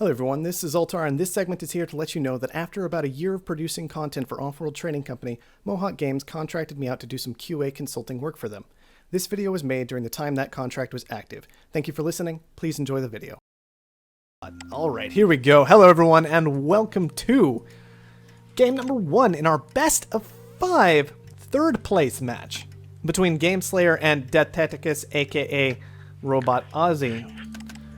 Hello everyone, this is Altar, and this segment is here to let you know that after about a year of producing content for Offworld Trading Company, Mohawk Games contracted me out to do some QA consulting work for them. This video was made during the time that contract was active. Thank you for listening. Please enjoy the video. Alright, here we go. Hello everyone, and welcome to game number 1 in our best of 5 third place match between Gameslayer and Deteticus, aka Robot Ozzy,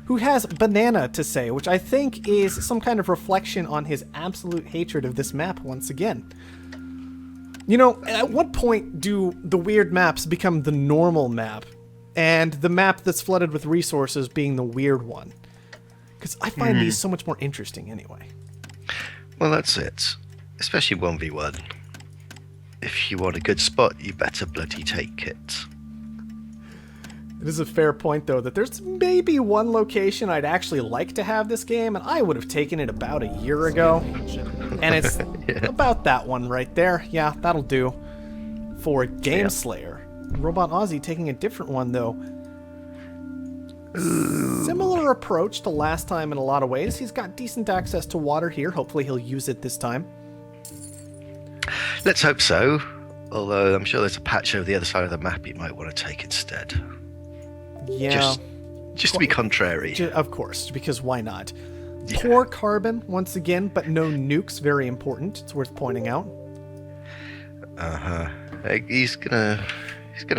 who has banana to say, which I think is some kind of reflection on his absolute hatred of this map once again. You know, at what point do the weird maps become the normal map, and the map that's flooded with resources being the weird one? Because I find these so much more interesting anyway. Well, that's it. Especially 1v1. If you want a good spot, you better bloody take it. It is a fair point, though, that there's maybe one location I'd actually like to have this game, and I would have taken it about a year ago. And it's about that one right there. Yeah, that'll do. For Gameslayer. Robot Ozzy taking a different one, though. Similar approach to last time in a lot of ways. He's got decent access to water here. Hopefully he'll use it this time. Let's hope so. Although I'm sure there's a patch over the other side of the map you might want to take instead. Yeah. Just to be contrary. Of course, because why not? Yeah. Poor carbon, once again, but no nukes. Very important. It's worth pointing out. He's gonna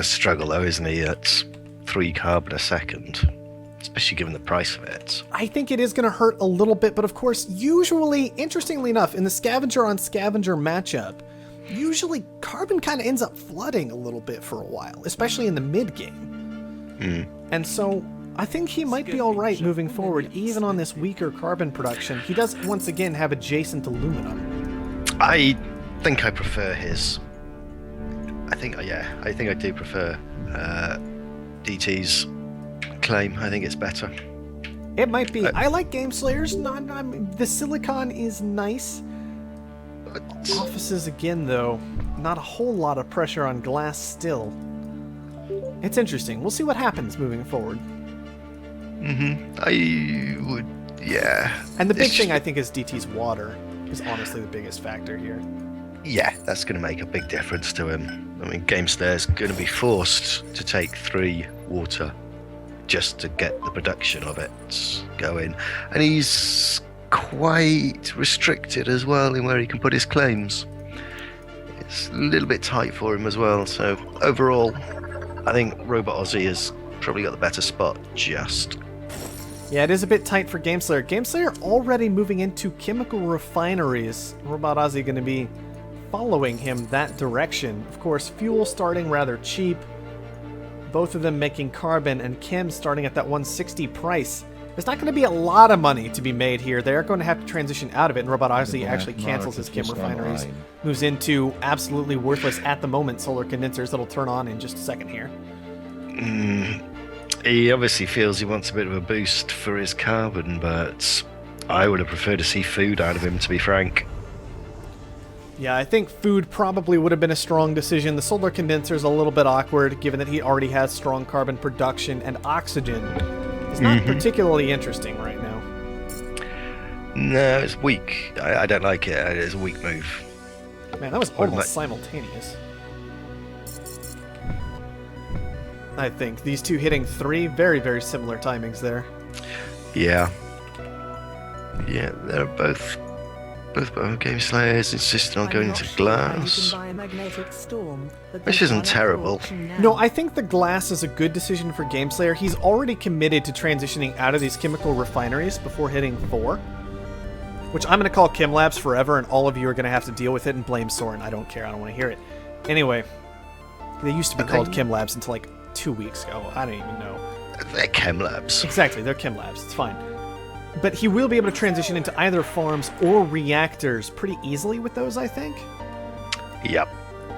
struggle though, isn't he? At 3 carbon a second. Especially given the price of it. I think it is going to hurt a little bit, but of course, usually, interestingly enough, in the scavenger on scavenger matchup, usually carbon kind of ends up flooding a little bit for a while, especially in the mid game. And so I think he might be all right moving forward, even on this weaker carbon production. He does once again have adjacent aluminum. I think I prefer his. I think I do prefer DT's claim. I think it's better. It might be. I like Gameslayer's. The silicon is nice. Offices again, though. Not a whole lot of pressure on glass still. It's interesting. We'll see what happens moving forward. I would, yeah. And the big thing, I think, is DT's water is honestly the biggest factor here. Yeah, that's going to make a big difference to him. I mean, Gameslayer's going to be forced to take 3 water just to get the production of it going. And he's quite restricted as well in where he can put his claims. It's a little bit tight for him as well. So overall, I think Robot Ozzy has probably got the better spot just. Yeah, it is a bit tight for Gameslayer. Gameslayer already moving into chemical refineries. Robot Ozzy going to be following him that direction. Of course, fuel starting rather cheap. Both of them making carbon, and chem starting at that 160 price. There's not going to be a lot of money to be made here. They're going to have to transition out of it, and Robot Ozzy actually cancels his chem refineries. Moves into absolutely worthless at the moment solar condensers that'll turn on in just a second here. He obviously feels he wants a bit of a boost for his carbon, but I would have preferred to see food out of him, to be frank. Yeah, I think food probably would have been a strong decision. The solar condenser is a little bit awkward, given that he already has strong carbon production, and oxygen is not particularly interesting right now. No, it's weak. I don't like it. It's a weak move. Man, that was almost simultaneous. I think these two hitting 3, very, very similar timings there. Yeah. Yeah, they're both Gameslayers insisting on going into glass. Which isn't terrible. No, I think the glass is a good decision for Gameslayer. He's already committed to transitioning out of these chemical refineries before hitting 4. Which I'm going to call Chem Labs forever, and all of you are going to have to deal with it and blame Soren. I don't care. I don't want to hear it. Anyway, they used to be called Chem Labs until like 2 weeks ago. I don't even know. They're Chem Labs. Exactly, they're Chem Labs. It's fine. But he will be able to transition into either farms or reactors pretty easily with those, I think. Yep.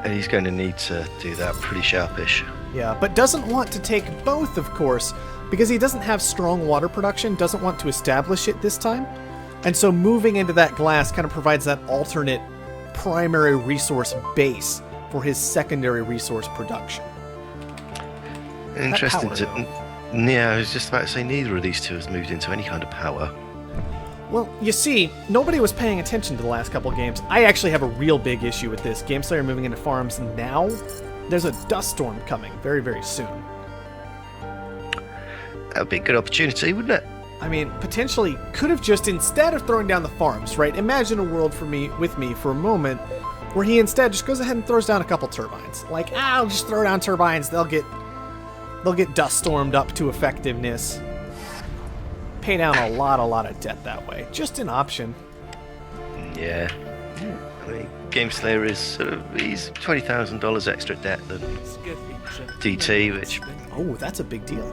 And he's going to need to do that pretty sharpish. Yeah, but doesn't want to take both, of course, because he doesn't have strong water production, doesn't want to establish it this time. And so moving into that glass kind of provides that alternate primary resource base for his secondary resource production. Interesting. Yeah, I was just about to say neither of these two has moved into any kind of power. Well, you see, nobody was paying attention to the last couple games. I actually have a real big issue with this. GameSlayer moving into farms now. There's a dust storm coming very, very soon. That would be a good opportunity, wouldn't it? I mean, potentially could have just, instead of throwing down the farms, right? Imagine a world with me for a moment where he instead just goes ahead and throws down a couple turbines. Like, I'll just throw down turbines. They'll get dust stormed up to effectiveness. Pay down a lot of debt that way. Just an option. Yeah. I mean, GameSlayer is he's $20,000 extra debt than DT, which... Oh, that's a big deal.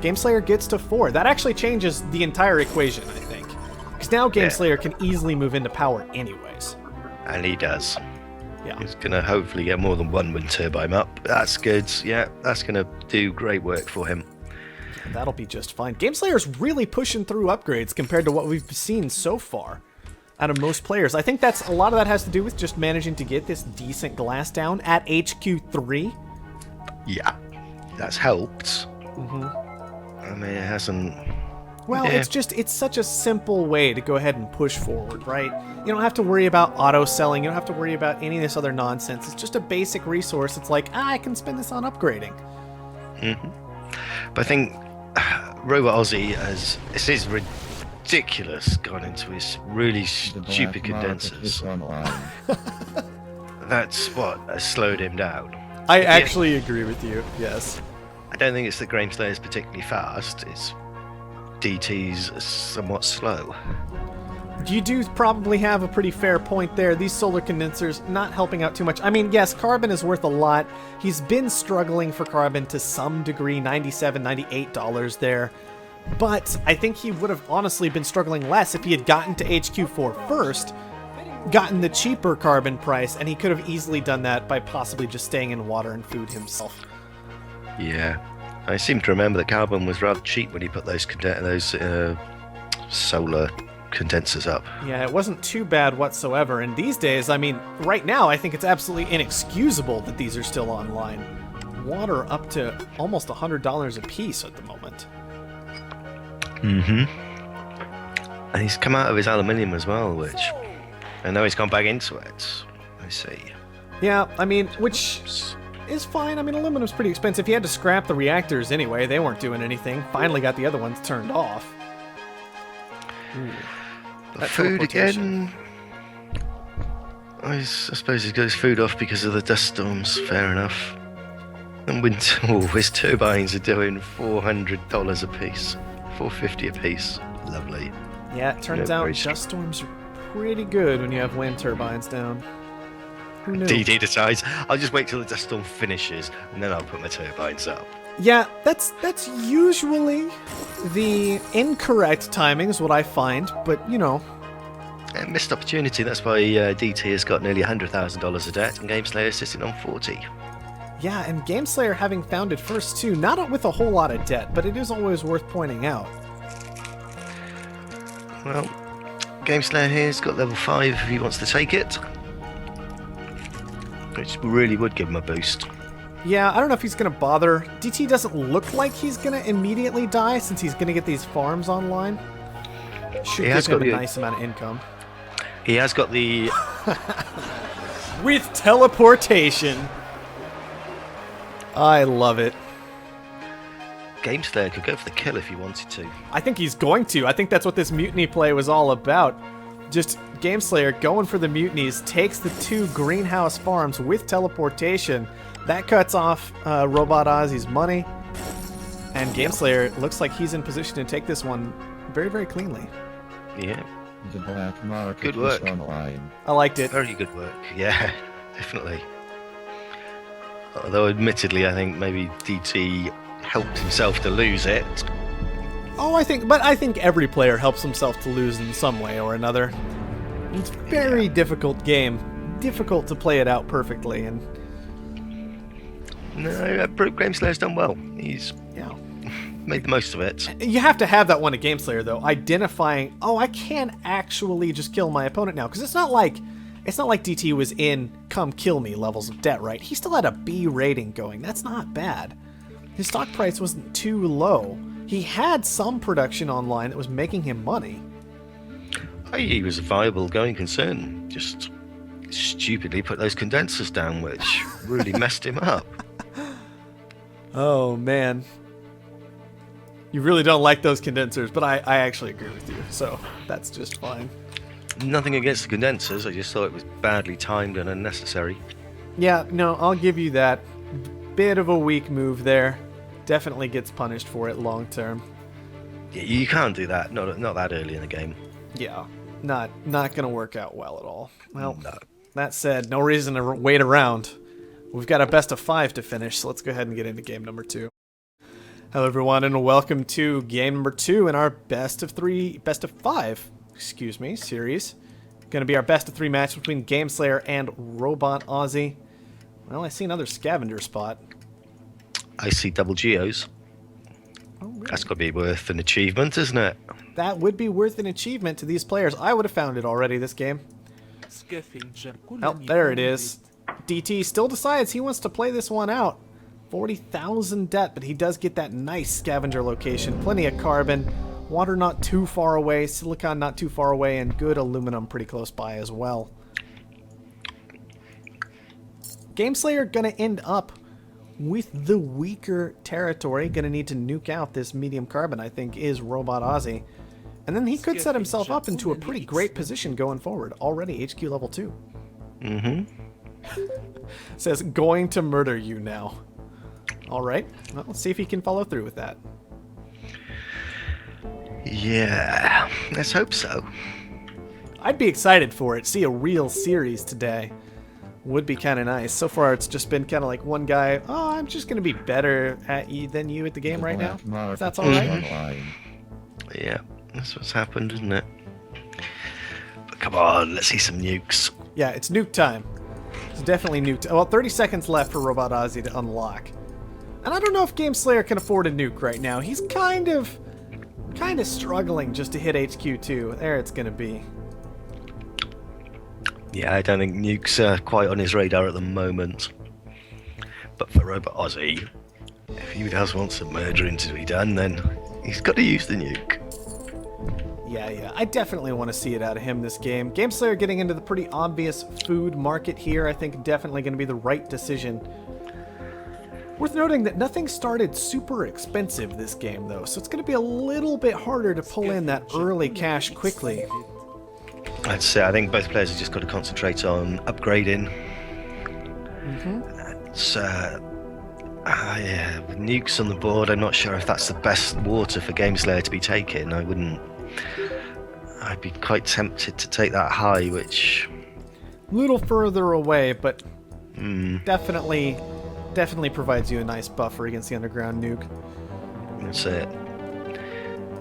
GameSlayer gets to 4. That actually changes the entire equation, I think. Because now GameSlayer can easily move into power anyways. And he does. Yeah. He's going to hopefully get more than one wind turbine up. That's good. Yeah, that's going to do great work for him. That'll be just fine. GameSlayer's really pushing through upgrades compared to what we've seen so far out of most players. I think a lot of that has to do with just managing to get this decent glass down at HQ3. Yeah, that's helped. I mean, it hasn't... Well, it's such a simple way to go ahead and push forward, right? You don't have to worry about auto-selling. You don't have to worry about any of this other nonsense. It's just a basic resource. It's like, I can spend this on upgrading. But I think Robot Aussie has... This is ridiculous, gone into his really stupid condensers. That's what has slowed him down. I actually agree with you, yes. I don't think it's that GameSlayer's particularly fast. It's DT's somewhat slow. You do probably have a pretty fair point there. These solar condensers not helping out too much. I mean, yes, carbon is worth a lot. He's been struggling for carbon to some degree, $97, $98 there. But I think he would have honestly been struggling less if he had gotten to HQ4 first, gotten the cheaper carbon price, and he could have easily done that by possibly just staying in water and food himself. Yeah. I seem to remember that carbon was rather cheap when he put those solar condensers up. Yeah, it wasn't too bad whatsoever. And these days, I mean, right now, I think it's absolutely inexcusable that these are still online. Water up to almost $100 a piece at the moment. And he's come out of his aluminium as well, which I know he's gone back into it. I see. Yeah, I mean, which is fine. I mean, aluminum's pretty expensive. He had to scrap the reactors anyway. They weren't doing anything. Finally got the other ones turned off. Food again. I suppose he got his food off because of the dust storms. Fair enough. And his turbines are doing $400 a piece. $450 a piece. Lovely. Yeah, it turns out dust storms are pretty good when you have wind turbines down. Who knew? DD decides, I'll just wait till the dust storm finishes, and then I'll put my turbines up. Yeah, that's usually the incorrect timing is what I find, but, you know. Missed opportunity. That's why DT has got nearly $100,000 of debt, and GameSlayer is sitting on 40. Yeah, and GameSlayer having founded first, too. Not with a whole lot of debt, but it is always worth pointing out. Well, GameSlayer here's got level 5 if he wants to take it. Which really would give him a boost. Yeah, I don't know if he's going to bother. DT doesn't look like he's going to immediately die since he's going to get these farms online. Should give him a nice amount of income. He has got the... With teleportation. I love it. GameSlayer could go for the kill if he wanted to. I think he's going to. I think that's what this mutiny play was all about. Just GameSlayer going for the mutinies, takes the 2 greenhouse farms with teleportation. That cuts off Robot Ozzy's money. And GameSlayer looks like he's in position to take this one very, very cleanly. Yeah. The black market good work. Online. I liked it. Very good work. Yeah, definitely. Although admittedly, I think maybe DT helped himself to lose it. Oh, I think every player helps himself to lose in some way or another. It's a very difficult game. Difficult to play it out perfectly, and no, GameSlayer's done well. He's made the most of it. You have to have that one at GameSlayer though, identifying, oh, I can actually just kill my opponent now, because it's not like DT was in come kill me levels of debt, right? He still had a B rating going. That's not bad. His stock price wasn't too low. he had some production online that was making him money. He was a viable going concern. Just stupidly put those condensers down, which really messed him up. Oh, man. You really don't like those condensers, but I actually agree with you, so that's just fine. Nothing against the condensers, I just thought it was badly timed and unnecessary. Yeah, no, I'll give you that. Bit of a weak move there. Definitely gets punished for it long term. Yeah, you can't do that, not that early in the game. Yeah, not going to work out well at all. Well, No. that said, no reason to wait around. We've got a best of 5 to finish, so let's go ahead and get into game number 2. Hello everyone, and welcome to game number 2 in our best of 5, series. Going to be our best of 3 match between Gameslayer and Robot Aussie. Well, I see another scavenger spot. I see double geos. Oh, really? That's got to be worth an achievement, isn't it? That would be worth an achievement to these players. I would have found it already this game. Oh, there it is. DT still decides he wants to play this one out. 40,000 debt, but he does get that nice scavenger location. Plenty of carbon, water not too far away, silicon not too far away, and good aluminum pretty close by as well. Gameslayer gonna end up with the weaker territory. Gonna need to nuke out this medium carbon, I think, is Robot Aussie. And then he could set himself up into a pretty great position going forward. Already HQ level 2. Mm-hmm. Says, going to murder you now. Alright, well, let's see if he can follow through with that. Yeah, let's hope so. I'd be excited for it. See a real series today. Would be kind of nice. So far, it's just been kind of like one guy, oh, I'm just going to be better at you than you at the game right now. If that's alright. Yeah, that's what's happened, isn't it? But come on, let's see some nukes. Yeah, it's nuke time. It's definitely nuke time. Well, 30 seconds left for Robot Aussie to unlock. And I don't know if Gameslayer can afford a nuke right now. He's kind of struggling just to hit HQ2. There it's going to be. Yeah, I don't think nukes are quite on his radar at the moment. But for Robot Aussie, if he does want some murdering to be done, then he's got to use the nuke. Yeah, I definitely want to see it out of him this game. Gameslayer getting into the pretty obvious food market here, I think definitely going to be the right decision. Worth noting that nothing started super expensive this game, though, so it's going to be a little bit harder to pull in that early cash quickly. I'd say I think both players have just got to concentrate on upgrading. Yeah, with nukes on the board, I'm not sure if that's the best water for Gameslayer to be taking. I'd be quite tempted to take that high, which... Little further away, but definitely provides you a nice buffer against the underground nuke. That's it.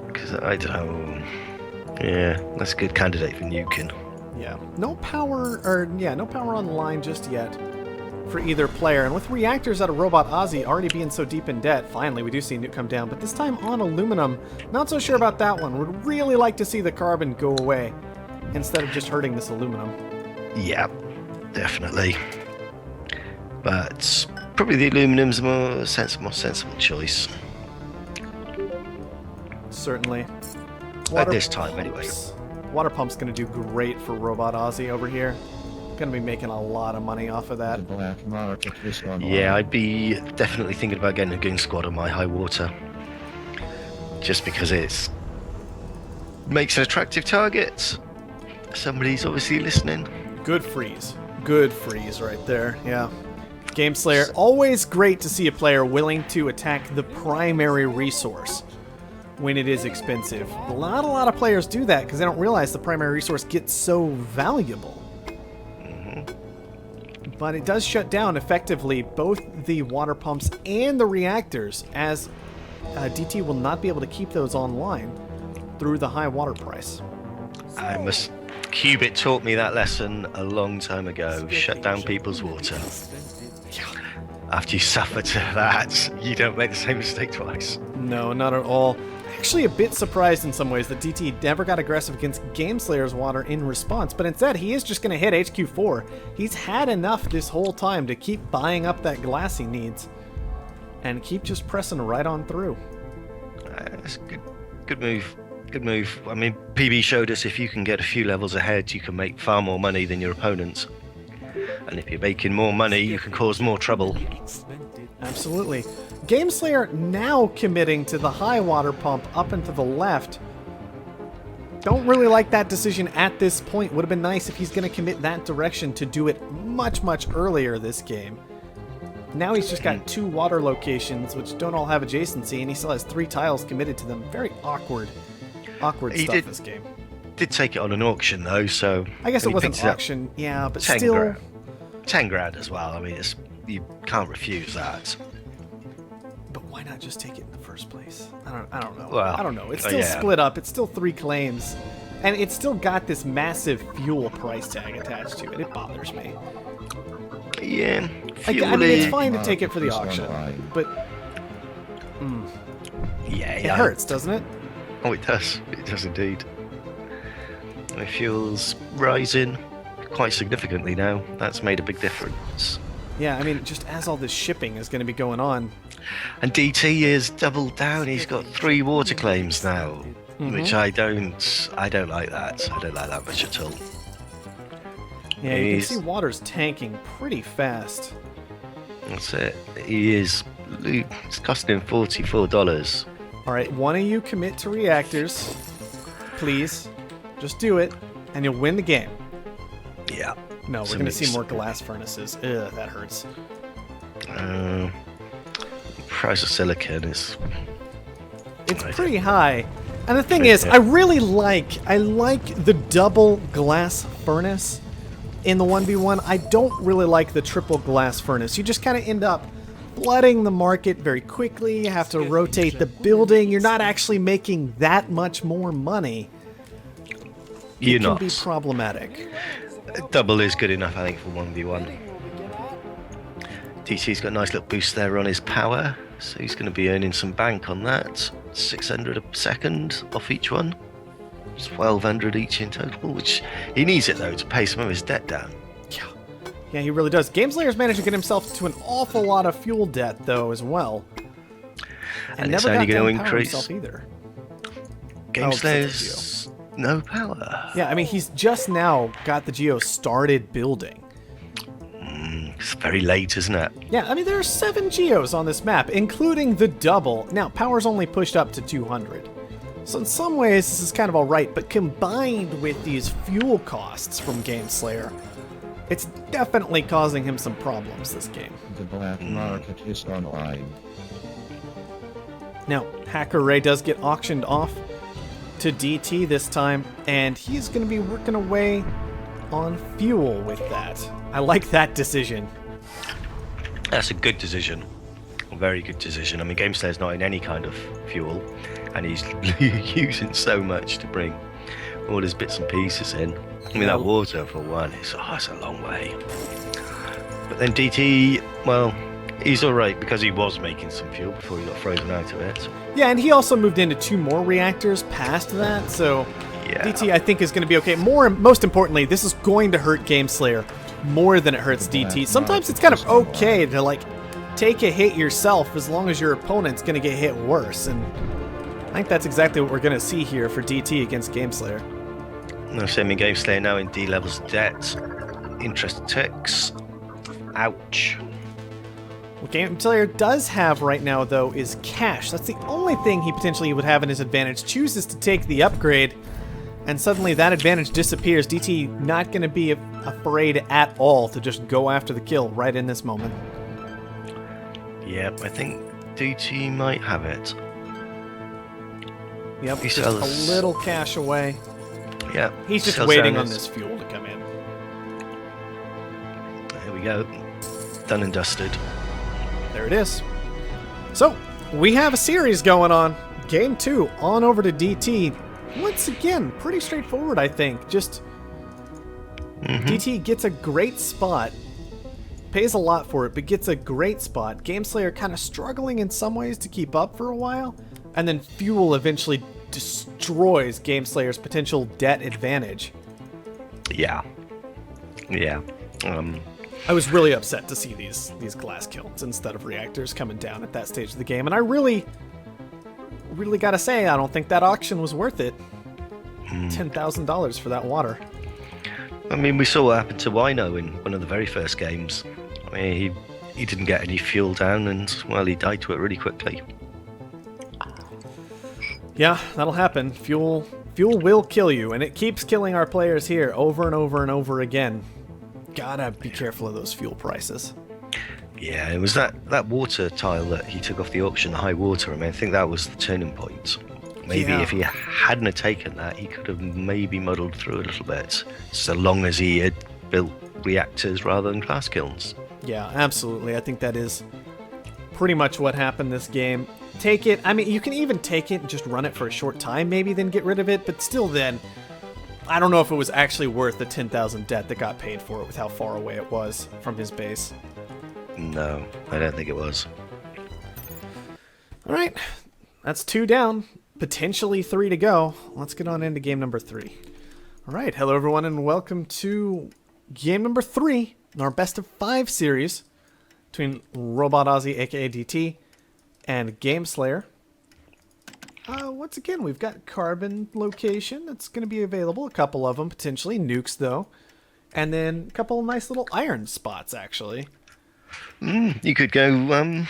Because I don't know. Yeah, that's a good candidate for nuking. Yeah, no power on the line just yet for either player. And with reactors out of Robot Aussie already being so deep in debt, finally we do see a nuke come down, but this time on aluminum. Not so sure about that one. Would really like to see the carbon go away instead of just hurting this aluminum. Yeah, definitely. But probably the aluminum's a more sensible choice. Certainly. At this time, anyway. Water pump's going to do great for Robot Aussie over here. Going to be making a lot of money off of that. Yeah, I'd be definitely thinking about getting a goon squad on my high water. Just because it makes an attractive target. Somebody's obviously listening. Good freeze. Good freeze right there, yeah. Gameslayer, always great to see a player willing to attack the primary resource when it is expensive. Not a lot of players do that because they don't realize the primary resource gets so valuable. But it does shut down effectively both the water pumps and the reactors, as DT will not be able to keep those online through the high water price. Qubit taught me that lesson a long time ago. Shut down people's water. After you suffer to that, you don't make the same mistake twice. No, not at all. Actually a bit surprised in some ways that DT never got aggressive against Gameslayer's water in response, but instead he is just going to hit HQ4. He's had enough this whole time to keep buying up that glass he needs and keep just pressing right on through. That's a good move. Good move. I mean, PB showed us if you can get a few levels ahead, you can make far more money than your opponents. And if you're making more money, you can cause more trouble. Absolutely. Gameslayer now committing to the high water pump up and to the left. Don't really like that decision at this point. Would have been nice if he's going to commit that direction to do it much, much earlier this game. Now he's just got 2 water locations, which don't all have adjacency, and he still has 3 tiles committed to them. Very awkward stuff this game. Did take it on an auction, though, so... I guess it wasn't auction, yeah, but 10 still... Grand. 10 grand as well. I mean, you can't refuse that. But why not just take it in the first place? I don't know. Well, I don't know. It's still split up. It's still 3 claims. And it's still got this massive fuel price tag attached to it. It bothers me. Yeah. I mean, it's fine to take it for the auction, but... Yeah, it hurts, doesn't it? Oh, it does. It does indeed. My fuel's rising quite significantly now. That's made a big difference. Yeah, I mean, just as all this shipping is going to be going on. And DT is doubled down. He's got 3 water claims now, which I don't like that. I don't like that much at all. Yeah, you can see water's tanking pretty fast. That's it. It's costing him $44. All right, one of you commit to reactors, please. Just do it, and you'll win the game. Yeah. No, we're going to see more glass furnaces. Ugh, that hurts. Price of silicon is... It's pretty high. And the thing is, I like the double glass furnace in the 1v1. I don't really like the triple glass furnace. You just kind of end up flooding the market very quickly. You have to rotate the building. You're not actually making that much more money. It can be problematic. Double is good enough, I think, for 1v1. DT's got a nice little boost there on his power, so he's going to be earning some bank on that. 600 a second off each one. It's 1,200 each in total, which he needs it, though, to pay some of his debt down. Yeah, he really does. Gameslayer's managed to get himself to an awful lot of fuel debt, though, as well. And it's never only got going down to power increase. himself either. Gameslayer's no power. Yeah, I mean, he's just now got the Geo started building. It's very late, isn't it? Yeah, I mean, there are 7 Geos on this map, including the double. Now, power's only pushed up to 200. So in some ways, this is kind of alright, but combined with these fuel costs from Gameslayer, it's definitely causing him some problems this game. The black market is online. Now, Hacker Ray does get auctioned off to DT this time, and he's going to be working away on fuel with that. I like that decision. That's a good decision. A very good decision. I mean, Gameslayer's not in any kind of fuel, and he's using so much to bring all his bits and pieces in. I mean, that water, for one, it's a long way. But then DT, well, he's alright because he was making some fuel before he got frozen out of it. Yeah, and he also moved into 2 more reactors past that, so DT, I think, is going to be okay. Most importantly, this is going to hurt Gameslayer more than it hurts DT. Sometimes it's kind of okay to, like, take a hit yourself as long as your opponent's going to get hit worse, and I think that's exactly what we're going to see here for DT against Gameslayer. No, same in Gameslayer now in D levels debt. Interest ticks. Ouch. What Gameslayer does have right now, though, is cash. That's the only thing he potentially would have in his advantage. Chooses to take the upgrade, and suddenly that advantage disappears. DT not going to be afraid at all to just go after the kill right in this moment. Yep, I think DT might have it. Yep, just a little cash away. Yep. He's just waiting on this fuel to come in. There we go. Done and dusted. There it is. So, we have a series going on. Game 2 on over to DT. Once again, pretty straightforward, I think. Just DT gets a great spot. Pays a lot for it, but gets a great spot. Gameslayer kind of struggling in some ways to keep up for a while. And then fuel eventually destroys Gameslayer's potential debt advantage. Yeah. Yeah. I was really upset to see these glass kilns instead of reactors coming down at that stage of the game, and I really really got to say, I don't think that auction was worth it. $10,000 for that water. I mean, we saw what happened to Wino in one of the very first games. I mean, he didn't get any fuel down, and, well, he died to it really quickly. Yeah, that'll happen. Fuel will kill you, and it keeps killing our players here over and over and over again. Gotta be careful of those fuel prices. Yeah, it was that water tile that he took off the auction, the high water. I mean, I think that was the turning point. Maybe if he hadn't have taken that, he could have maybe muddled through a little bit, so long as he had built reactors rather than glass kilns. Yeah, absolutely. I think that is pretty much what happened this game. Take it. I mean, you can even take it and just run it for a short time, maybe, then get rid of it. But still then, I don't know if it was actually worth the 10,000 debt that got paid for it with how far away it was from his base. No, I don't think it was. All right. That's 2 down. Potentially 3 to go. Let's get on into game number 3. All right. Hello, everyone, and welcome to game number 3 in our best of 5 series between Robot Ozzy, aka DT, and Game Slayer. Once again, we've got carbon location that's going to be available. A couple of them, potentially. Nukes, though. And then a couple of nice little iron spots, actually. You could go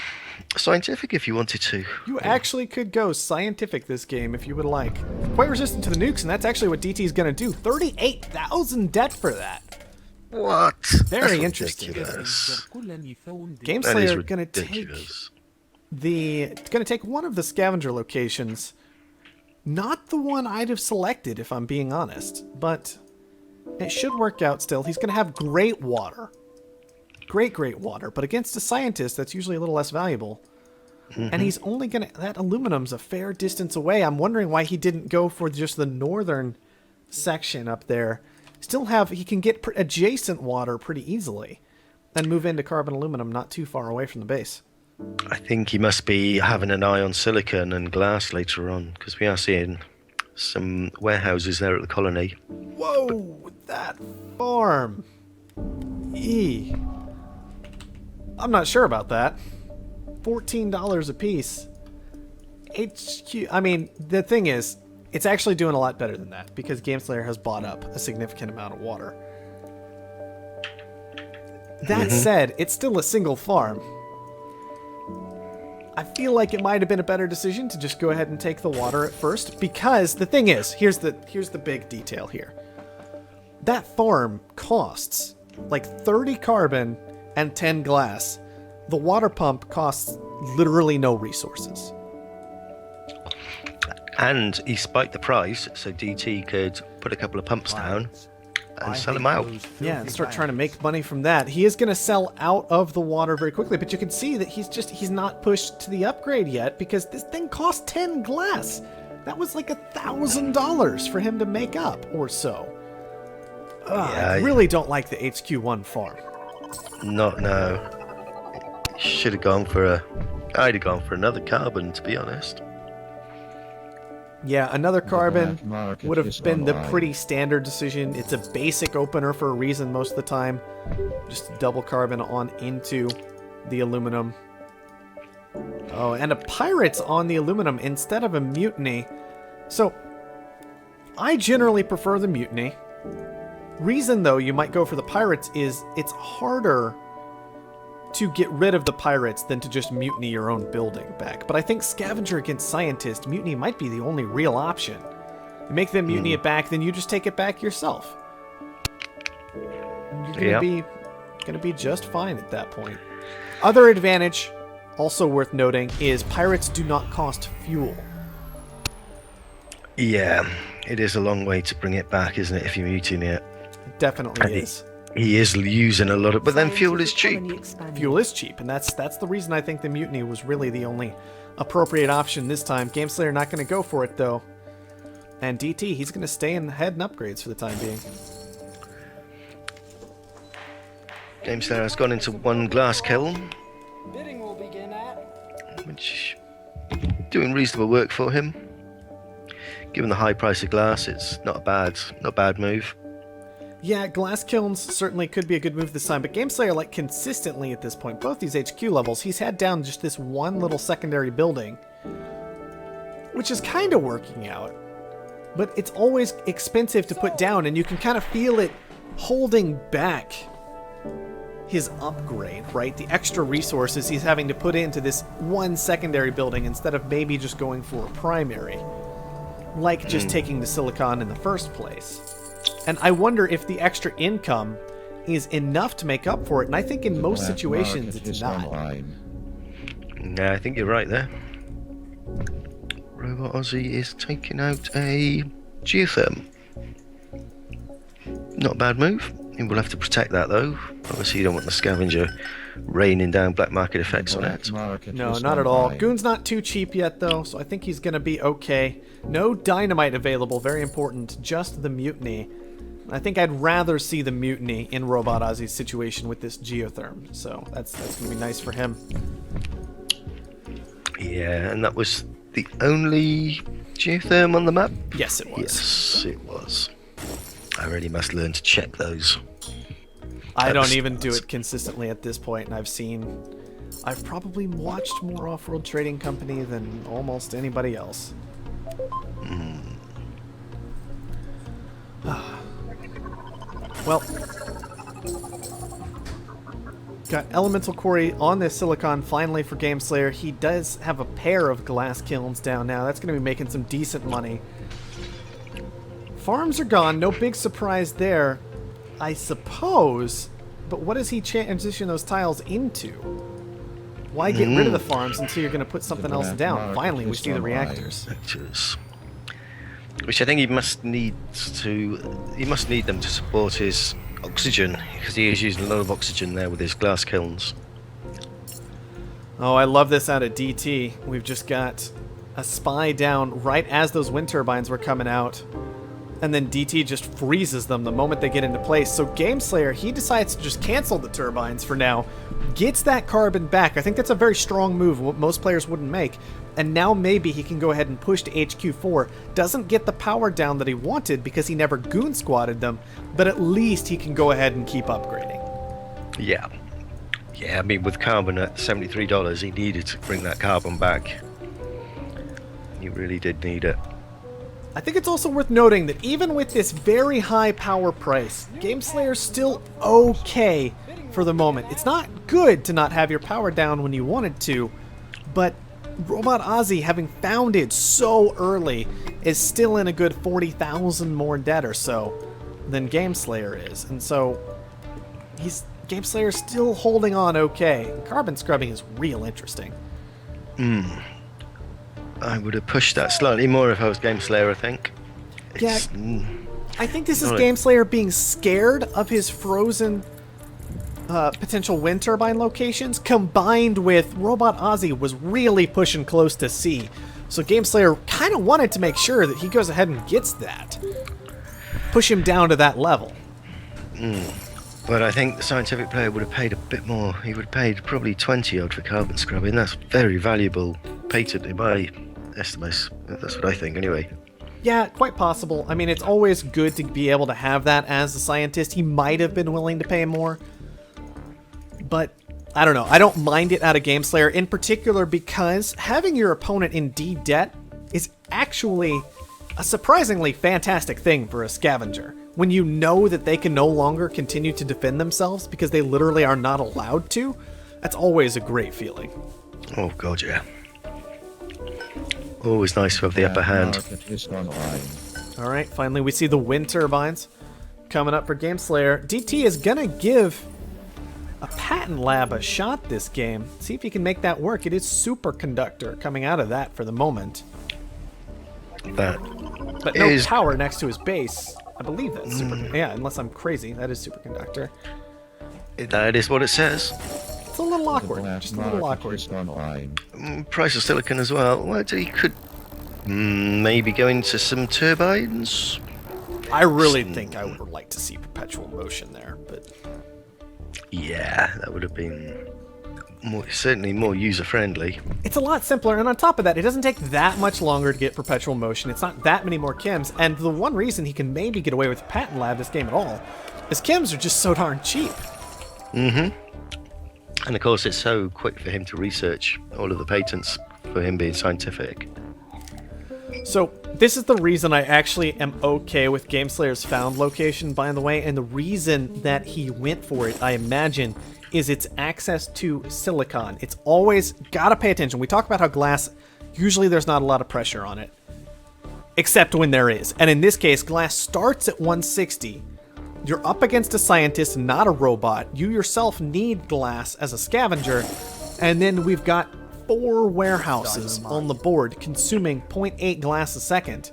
scientific if you wanted to. You actually could go scientific this game if you would like. Quite resistant to the nukes, and that's actually what DT is going to do. 38,000 debt for that. What? Very That's interesting. ridiculous. Game That is Slayer going to take one of the scavenger locations. Not the one I'd have selected, if I'm being honest, but it should work out still. He's going to have great water. Great water, but against a scientist, that's usually a little less valuable. And he's only going to... That aluminum's a fair distance away. I'm wondering why he didn't go for just the northern section up there. Still have... He can get adjacent water pretty easily and move into carbon aluminum not too far away from the base. I think he must be having an eye on silicon and glass later on, because we are seeing some warehouses there at the colony. Whoa! That farm! I'm not sure about that. $14 a piece. HQ... I mean, the thing is, it's actually doing a lot better than that, because Game Slayer has bought up a significant amount of water. That said, it's still a single farm. I feel like it might have been a better decision to just go ahead and take the water at first, because the thing is, here's the big detail here. That farm costs like 30 carbon and 10 glass. The water pump costs literally no resources. And he spiked the price so DT could put a couple of pumps down and sell them out. Yeah, and start trying to make money from that. He is going to sell out of the water very quickly, but you can see that he's not pushed to the upgrade yet because this thing cost 10 glass. That was like $1,000 for him to make up or so. I really don't like the HQ1 farm. No. Should have gone for I'd have gone for another carbon, to be honest. Yeah, another carbon would have been the pretty standard decision. It's a basic opener for a reason most of the time. Just double carbon on into the aluminum. Oh, and a pirate's on the aluminum instead of a mutiny. So, I generally prefer the mutiny. Reason, though, you might go for the pirates is it's harder to get rid of the pirates than to just mutiny your own building back. But I think scavenger against scientist, mutiny might be the only real option. You make them mutiny it back, then you just take it back yourself. You're gonna be just fine at that point. Other advantage, also worth noting, is pirates do not cost fuel. Yeah, it is a long way to bring it back, isn't it, if you mutiny it? It definitely is. He is using a lot of... But then fuel is cheap. Fuel is cheap, and that's the reason I think the mutiny was really the only appropriate option this time. Game Slayer not going to go for it, though. And DT, he's going to stay in head and upgrades for the time being. Game Slayer has gone into one glass kiln. Bidding will begin at... Which... doing reasonable work for him. Given the high price of glass, it's not a bad move. Yeah, glass kilns certainly could be a good move this time, but Game Slayer, like, consistently at this point, both these HQ levels, he's had down just this one little secondary building. which is kind of working out. But it's always expensive to put down, and you can kind of feel it holding back his upgrade, right? The extra resources he's having to put into this one secondary building instead of maybe just going for a primary. Like just taking the silicon in the first place. And I wonder if the extra income is enough to make up for it, and I think in most situations it's not. Yeah, I think you're right there. Robot Aussie is taking out a geotherm. Not a bad move. We'll have to protect that though. Obviously you don't want the scavenger raining down black market effects on it. No, not at all. Goon's not too cheap yet though, so I think he's going to be okay. No dynamite available, very important. Just the mutiny. I think I'd rather see the mutiny in Robot Ozzy's situation with this geotherm, so that's going to be nice for him. Yeah, and that was the only geotherm on the map? Yes, it was. Yes, it was. I really must learn to check those. I don't even do it consistently at this point, and I've probably watched more Offworld Trading Company than almost anybody else. Well, got Elemental Quarry on this Silicon finally for Gameslayer. He does have a pair of glass kilns down now. That's going to be making some decent money. Farms are gone. No big surprise there, I suppose. But what does he transition those tiles into? Why get rid of the farms until you're going to put something else down? Finally, we see the reactors. Which I think he must need them to support his oxygen, because he is using a lot of oxygen there with his glass kilns. Oh, I love this out of DT. We've just got a spy down right as those wind turbines were coming out. And then DT just freezes them the moment they get into place. So Gameslayer, he decides to just cancel the turbines for now. Gets that carbon back. I think that's a very strong move, what most players wouldn't make. And now maybe he can go ahead and push to HQ4. Doesn't get the power down that he wanted because he never goon squatted them. But at least he can go ahead and keep upgrading. Yeah. Yeah, I mean, with carbon at $73, he needed to bring that carbon back. He really did need it. I think it's also worth noting that even with this very high power price, Gameslayer's still okay for the moment. It's not good to not have your power down when you wanted to, but Robot Ozzy, having founded so early, is still in a good 40,000 more debt or so than Gameslayer is. And so Gameslayer's still holding on okay. Carbon scrubbing is real interesting. I would have pushed that slightly more if I was Gameslayer, I think. I think this is Gameslayer being scared of his frozen potential wind turbine locations, combined with Robot Ozzy was really pushing close to C. So Gameslayer kind of wanted to make sure that he goes ahead and gets that. Push him down to that level. But I think the scientific player would have paid a bit more. He would have paid probably 20 odd for carbon scrubbing. That's very valuable patent in my estimates. That's what I think anyway. Yeah, quite possible. I mean, it's always good to be able to have that as a scientist. He might have been willing to pay more. But I don't know. I don't mind it out of Gameslayer, in particular because having your opponent in D debt is actually a surprisingly fantastic thing for a scavenger. When you know that they can no longer continue to defend themselves because they literally are not allowed to, that's always a great feeling. Oh god, yeah. Always nice to have the upper hand. Alright, finally we see the wind turbines coming up for Gameslayer. DT is gonna give a patent lab a shot this game. See if he can make that work. It is superconductor coming out of that for the moment. But no power next to his base. I believe that's super. Yeah, unless I'm crazy, that is superconductor. That is what it says. It's a little awkward. Just a little awkward. Price of silicon as well. Well, he could maybe go into some turbines. I really think I would like to see perpetual motion there, but yeah, that would have been certainly more user-friendly. It's a lot simpler, and on top of that, it doesn't take that much longer to get perpetual motion. It's not that many more chems, and the one reason he can maybe get away with Patent Lab this game at all is chems are just so darn cheap. And of course, it's so quick for him to research all of the patents for him being scientific. So this is the reason I actually am okay with GameSlayer's found location, by the way, and the reason that he went for it, I imagine, is its access to silicon. It's always gotta pay attention. We talk about how glass, usually there's not a lot of pressure on it, except when there is. And in this case, glass starts at 160. You're up against a scientist, not a robot. You yourself need glass as a scavenger, and then we've got 4 warehouses on the board consuming 0.8 glass a second.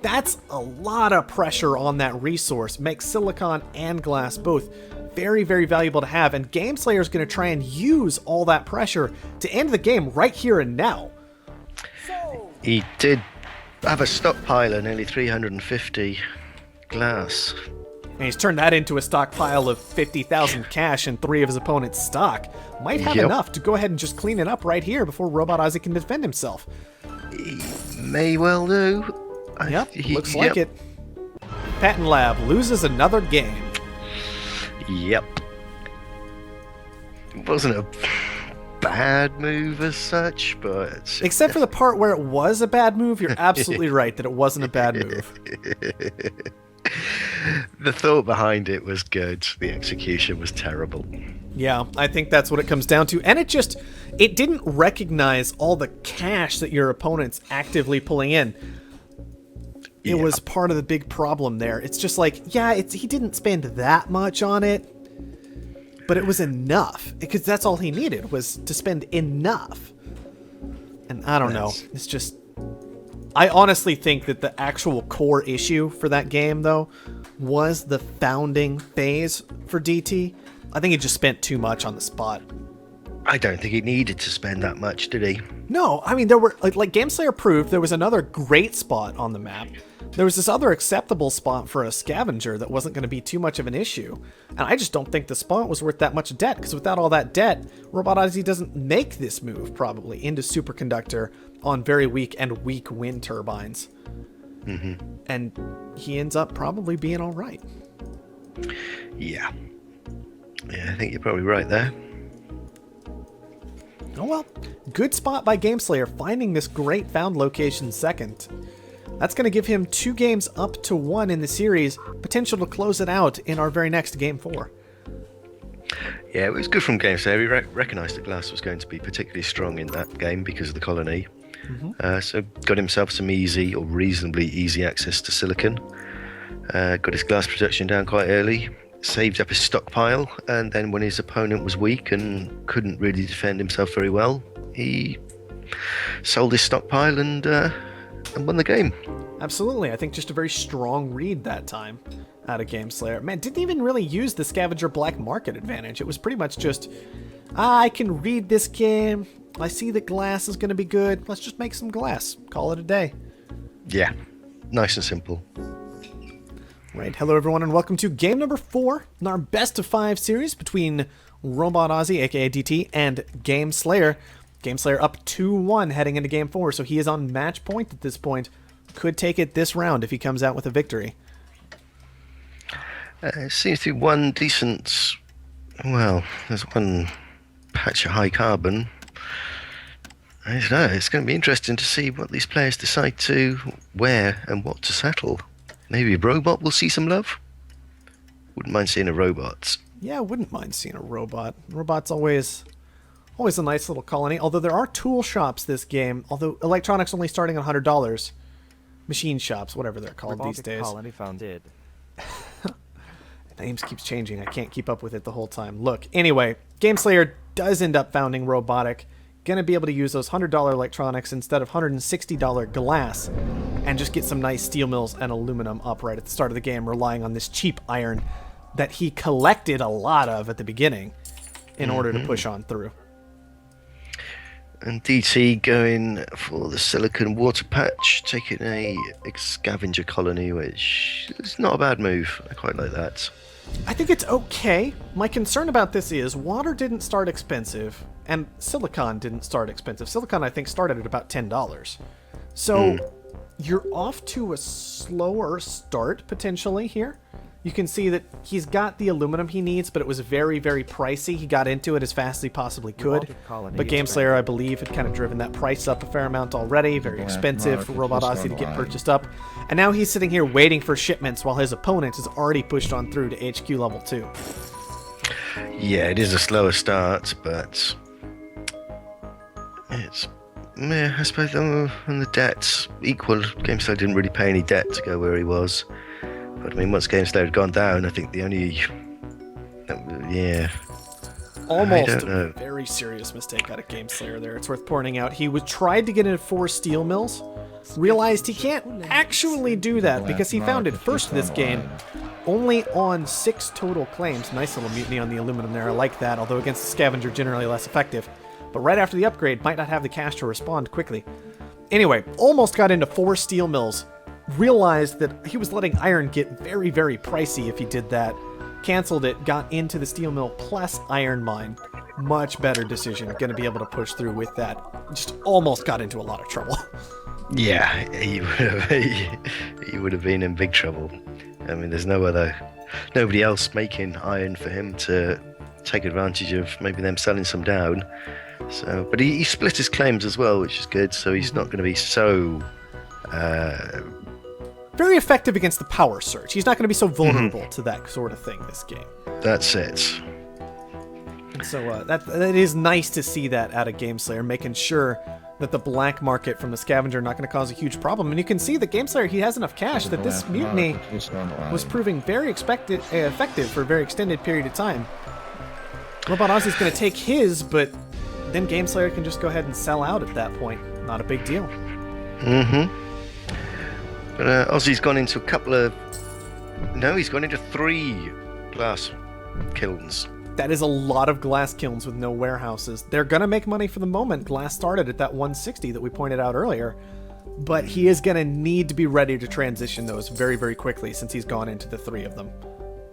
That's a lot of pressure on that resource. Makes silicon and glass both very, very valuable to have, and GameSlayer is going to try and use all that pressure to end the game right here and now. He did have a stockpile of nearly 350 glass. And he's turned that into a stockpile of 50,000 cash and 3 of his opponent's stock. Might have enough to go ahead and just clean it up right here before Robot Ozzy can defend himself. He may well do. Looks like it. Patent Lab loses another game. Yep. It wasn't a bad move as such, but... Except for the part where it was a bad move, you're absolutely right that it wasn't a bad move. The thought behind it was good. The execution was terrible. Yeah, I think that's what it comes down to. And it didn't recognize all the cash that your opponent's actively pulling in. It was part of the big problem there. It's just like, he didn't spend that much on it, but it was enough. Because that's all he needed, was to spend enough. And I don't know. It's just... I honestly think that the actual core issue for that game, though, was the founding phase for DT. I think he just spent too much on the spot. I don't think he needed to spend that much, did he? No, I mean, there were, like GameSlayer proved, there was another great spot on the map. There was this other acceptable spot for a scavenger that wasn't going to be too much of an issue. And I just don't think the spot was worth that much debt, because without all that debt, Robot Ozzy doesn't make this move, probably, into Superconductor on very weak and weak wind turbines. Mm-hmm. And he ends up probably being all right. Yeah. Yeah, I think you're probably right there. Oh well, good spot by GameSlayer, finding this great found location second. That's going to give him 2 games up to 1 in the series, potential to close it out in our very next Game 4. Yeah, it was good from GameSlayer. He recognised that glass was going to be particularly strong in that game because of the colony. Mm-hmm. So got himself some easy or reasonably easy access to silicon. Got his glass production down quite early. Saved up his stockpile, and then when his opponent was weak and couldn't really defend himself very well, he sold his stockpile and won the game. Absolutely. I think just a very strong read that time out of GameSlayer. Man, didn't even really use the scavenger black market advantage. It was pretty much just, I can read this game. I see that glass is going to be good. Let's just make some glass. Call it a day. Yeah. Nice and simple. Right. Hello, everyone, and welcome to game number 4 in our best of 5 series between Robot Ozzy, aka DT, and GameSlayer. GameSlayer up 2-1 heading into game 4, so he is on match point at this point. Could take it this round if he comes out with a victory. It seems to be one decent... Well, there's one patch of high carbon. I don't know. It's going to be interesting to see what these players decide to wear and what to settle. Maybe a robot will see some love? Wouldn't mind seeing a robot. Yeah, I wouldn't mind seeing a robot. Robot's always a nice little colony. Although there are tool shops this game. Although electronics only starting at $100. Machine shops, whatever they're called these days. Colony founded. Names keeps changing. I can't keep up with it the whole time. Look, anyway, GameSlayer does end up founding robotic. Gonna be able to use those $100 electronics instead of $160 glass and just get some nice steel mills and aluminum up right at the start of the game, relying on this cheap iron that he collected a lot of at the beginning in order to push on through. And DT going for the silicon water patch, taking a scavenger colony, which is not a bad move. I quite like that. I think it's okay. My concern about this is water didn't start expensive, and silicon didn't start expensive. Silicon, I think, started at about $10. So you're off to a slower start potentially here. You can see that he's got the aluminum he needs, but it was very, very pricey. He got into it as fast as he possibly could. But GameSlayer, I believe, had kind of driven that price up a fair amount already. Very expensive for Robot Aussie to get purchased up. And now he's sitting here waiting for shipments while his opponent has already pushed on through to HQ level 2. Yeah, it is a slower start, but it's... Yeah, I suppose when the debt's equal, GameSlayer didn't really pay any debt to go where he was. But I mean, once GameSlayer had gone down, I think the only... Yeah. Almost a very serious mistake out of GameSlayer there. It's worth pointing out. He tried to get into 4 steel mills, realized he can't actually do that because he founded first this game only on 6 total claims. Nice little mutiny on the aluminum there. I like that, although against the scavenger generally less effective. But right after the upgrade, might not have the cash to respond quickly. Anyway, almost got into 4 steel mills. Realized that he was letting iron get very, very pricey if he did that. Canceled it, got into the steel mill plus iron mine. Much better decision. Going to be able to push through with that. Just almost got into a lot of trouble. Yeah, he would have been in big trouble. I mean, there's nobody else making iron for him to take advantage of maybe them selling some down. So, but he split his claims as well, which is good. So he's not going to be so very effective against the power surge. He's not going to be so vulnerable to that sort of thing this game. That's it. And so that is nice to see that out of GameSlayer, making sure that the black market from the scavenger not going to cause a huge problem. And you can see that GameSlayer, he has enough cash that this mutiny was proving very effective for a very extended period of time. Robot Ozzy's going to take his, but then GameSlayer can just go ahead and sell out at that point. Not a big deal. Mm-hmm. But Ozzy's gone into a couple of... No, he's gone into 3 glass kilns. That is a lot of glass kilns with no warehouses. They're going to make money for the moment. Glass started at that 160 that we pointed out earlier. But he is going to need to be ready to transition those very, very quickly since he's gone into the 3 of them.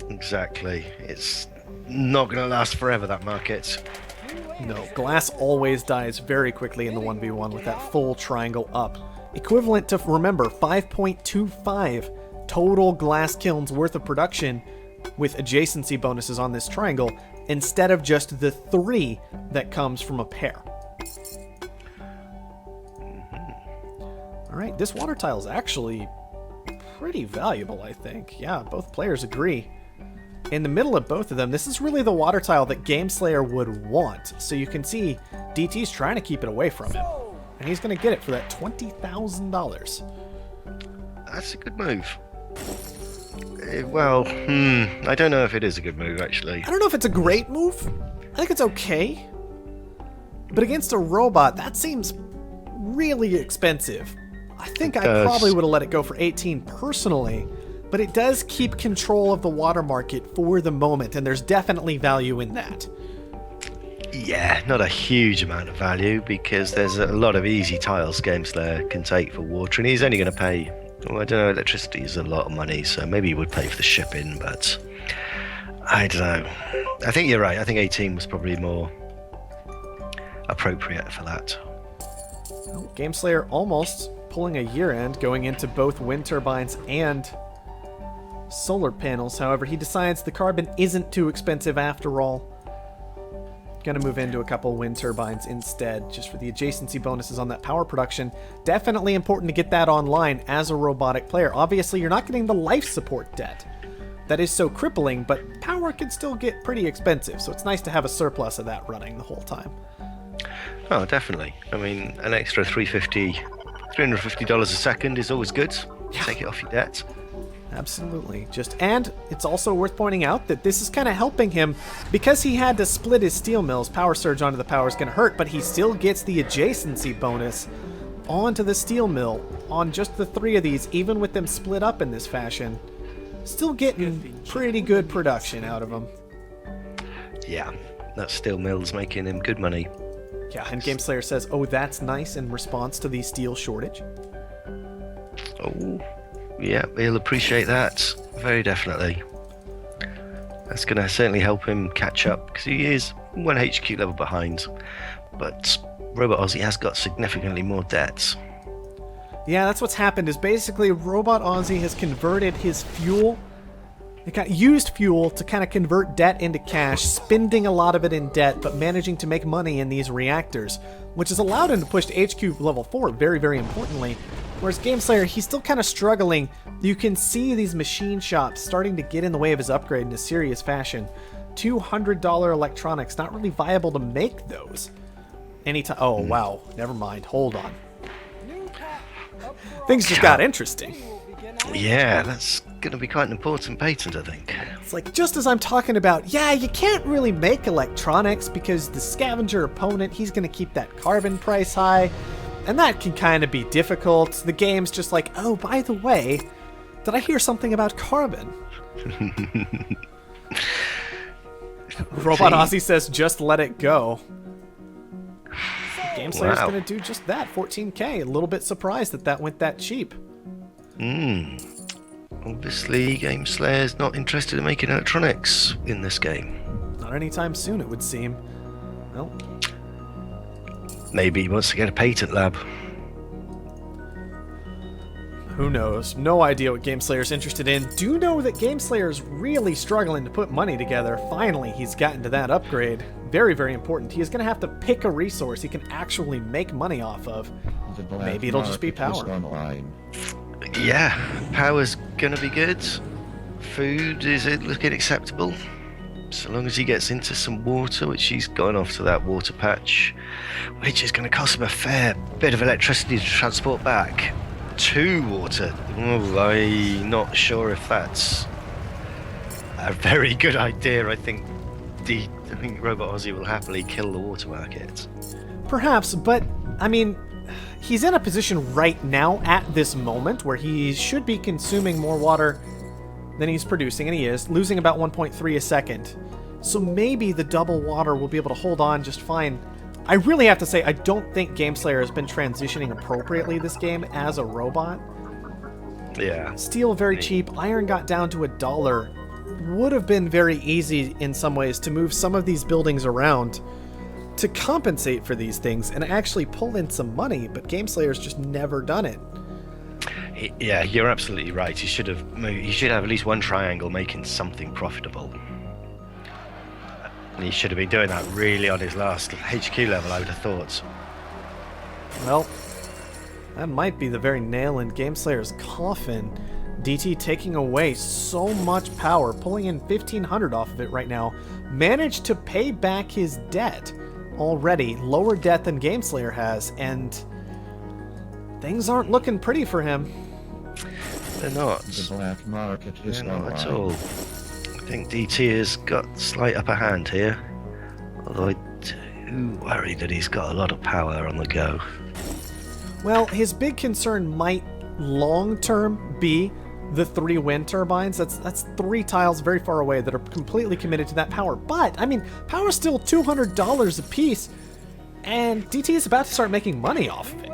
Exactly. It's not going to last forever, that market. No, glass always dies very quickly in the 1v1 with that full triangle up. Equivalent to, remember, 5.25 total glass kilns worth of production with adjacency bonuses on this triangle instead of just the 3 that comes from a pair. Alright, this water tile is actually pretty valuable, I think. Yeah, both players agree. In the middle of both of them, this is really the water tile that GameSlayer would want. So you can see DT's trying to keep it away from him. And he's going to get it for that $20,000. That's a good move. Well, I don't know if it is a good move, actually. I don't know if it's a great move. I think it's okay. But against a robot, that seems really expensive. I think I probably would have let it go for 18 personally. But it does keep control of the water market for the moment, and there's definitely value in that. Yeah, not a huge amount of value, because there's a lot of easy tiles GameSlayer can take for water, and he's only going to pay, well, I don't know, electricity is a lot of money, so maybe he would pay for the shipping, but I don't know. I think you're right. I think 18 was probably more appropriate for that. GameSlayer almost pulling a year end, going into both wind turbines and solar panels. However, he decides the carbon isn't too expensive after all. Gonna move into a couple wind turbines instead, just for the adjacency bonuses on that power production. Definitely important to get that online as a robotic player. Obviously, you're not getting the life support debt. That is so crippling, but power can still get pretty expensive, so it's nice to have a surplus of that running the whole time. Oh, definitely. I mean, an extra $350 a second is always good. Yeah. Take it off your debt. Absolutely. And it's also worth pointing out that this is kind of helping him because he had to split his steel mills. Power surge onto the power is going to hurt, but he still gets the adjacency bonus onto the steel mill on just the 3 of these, even with them split up in this fashion. Still getting pretty good production out of them. Yeah, that steel mill's making him good money. Yeah, and GameSlayer says, oh, that's nice in response to the steel shortage. Oh, yeah, he'll appreciate that. Very definitely. That's going to certainly help him catch up, because he is 1 HQ level behind. But Robot Aussie has got significantly more debts. Yeah, that's what's happened, is basically Robot Ozzy has converted his fuel. It got used fuel to kind of convert debt into cash, spending a lot of it in debt, but managing to make money in these reactors, which has allowed him to push to HQ level 4, very, very importantly. Whereas Gameslayer, he's still kind of struggling. You can see these machine shops starting to get in the way of his upgrade in a serious fashion. $200 electronics, not really viable to make those. Anytime. Oh, wow. Never mind. Hold on. Things just got interesting. Yeah, that's going to be quite an important patent, I think. It's like, just as I'm talking about, yeah, you can't really make electronics because the scavenger opponent, he's going to keep that carbon price high, and that can kind of be difficult. The game's just like, oh, by the way, did I hear something about carbon? Robot Ozzy says, just let it go. Gameslayer's going to do just that, 14k. A little bit surprised that went that cheap. Obviously, Gameslayer's not interested in making electronics in this game. Not anytime soon, it would seem. Well, maybe he wants to get a patent lab. Who knows? No idea what Gameslayer's interested in. Do know that Gameslayer's really struggling to put money together. Finally, he's gotten to that upgrade. Very, very important. He is going to have to pick a resource he can actually make money off of. Maybe it'll just be power. Yeah, power's gonna be good. Food is looking acceptable. So long as he gets into some water, which he's gone off to that water patch, which is going to cost him a fair bit of electricity to transport back to water. Oh, I'm not sure if that's a very good idea. I think Robot Ozzy will happily kill the water market. Perhaps, but I mean, he's in a position right now at this moment where he should be consuming more water than he's producing, and he is, losing about 1.3 a second. So maybe the double water will be able to hold on just fine. I really have to say, I don't think Gameslayer has been transitioning appropriately this game as a robot. Yeah. Steel very cheap, iron got down to $1. Would have been very easy in some ways to move some of these buildings around to compensate for these things and actually pull in some money, but Gameslayer's just never done it. Yeah, you're absolutely right. He should have at least one triangle making something profitable. And he should have been doing that really on his last HQ level, I would have thought. Well, that might be the very nail in Gameslayer's coffin. DT taking away so much power, pulling in 1,500 off of it right now. Managed to pay back his debt already, lower debt than Gameslayer has, and things aren't looking pretty for him. They're not. The black market is not at all. I think DT has got slight upper hand here, although I do worry that he's got a lot of power on the go. Well, his big concern might long-term be the 3 wind turbines. That's 3 tiles very far away that are completely committed to that power. But, I mean, power's still $200 a piece, and DT is about to start making money off of it.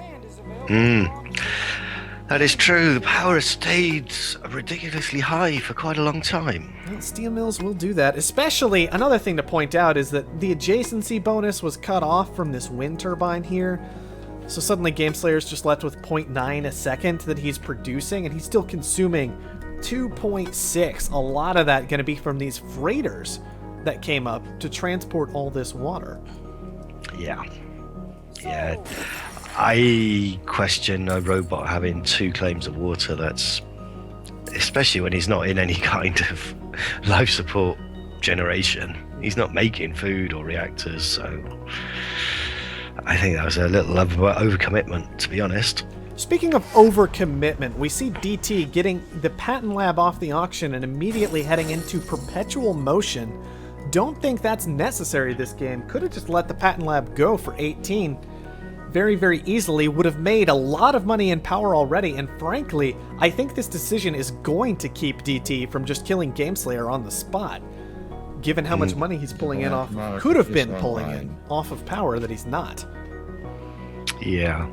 That is true. The power has stayed ridiculously high for quite a long time. Well, steel mills will do that. Especially, another thing to point out is that the adjacency bonus was cut off from this wind turbine here. So suddenly Gameslayer's just left with 0.9 a second that he's producing, and he's still consuming 2.6. A lot of that going to be from these freighters that came up to transport all this water. Yeah. I question a robot having 2 claims of water. That's especially when he's not in any kind of life support generation. He's not making food or reactors, so I think that was a little overcommitment, to be honest. Speaking of overcommitment, we see DT getting the patent lab off the auction and immediately heading into perpetual motion. Don't think that's necessary this game. Could have just let the patent lab go for 18. Very, very easily. Would have made a lot of money in power already, and frankly, I think this decision is going to keep DT from just killing Gameslayer on the spot, given how much money he's pulling in off, could have been pulling in off of power that he's not. Yeah.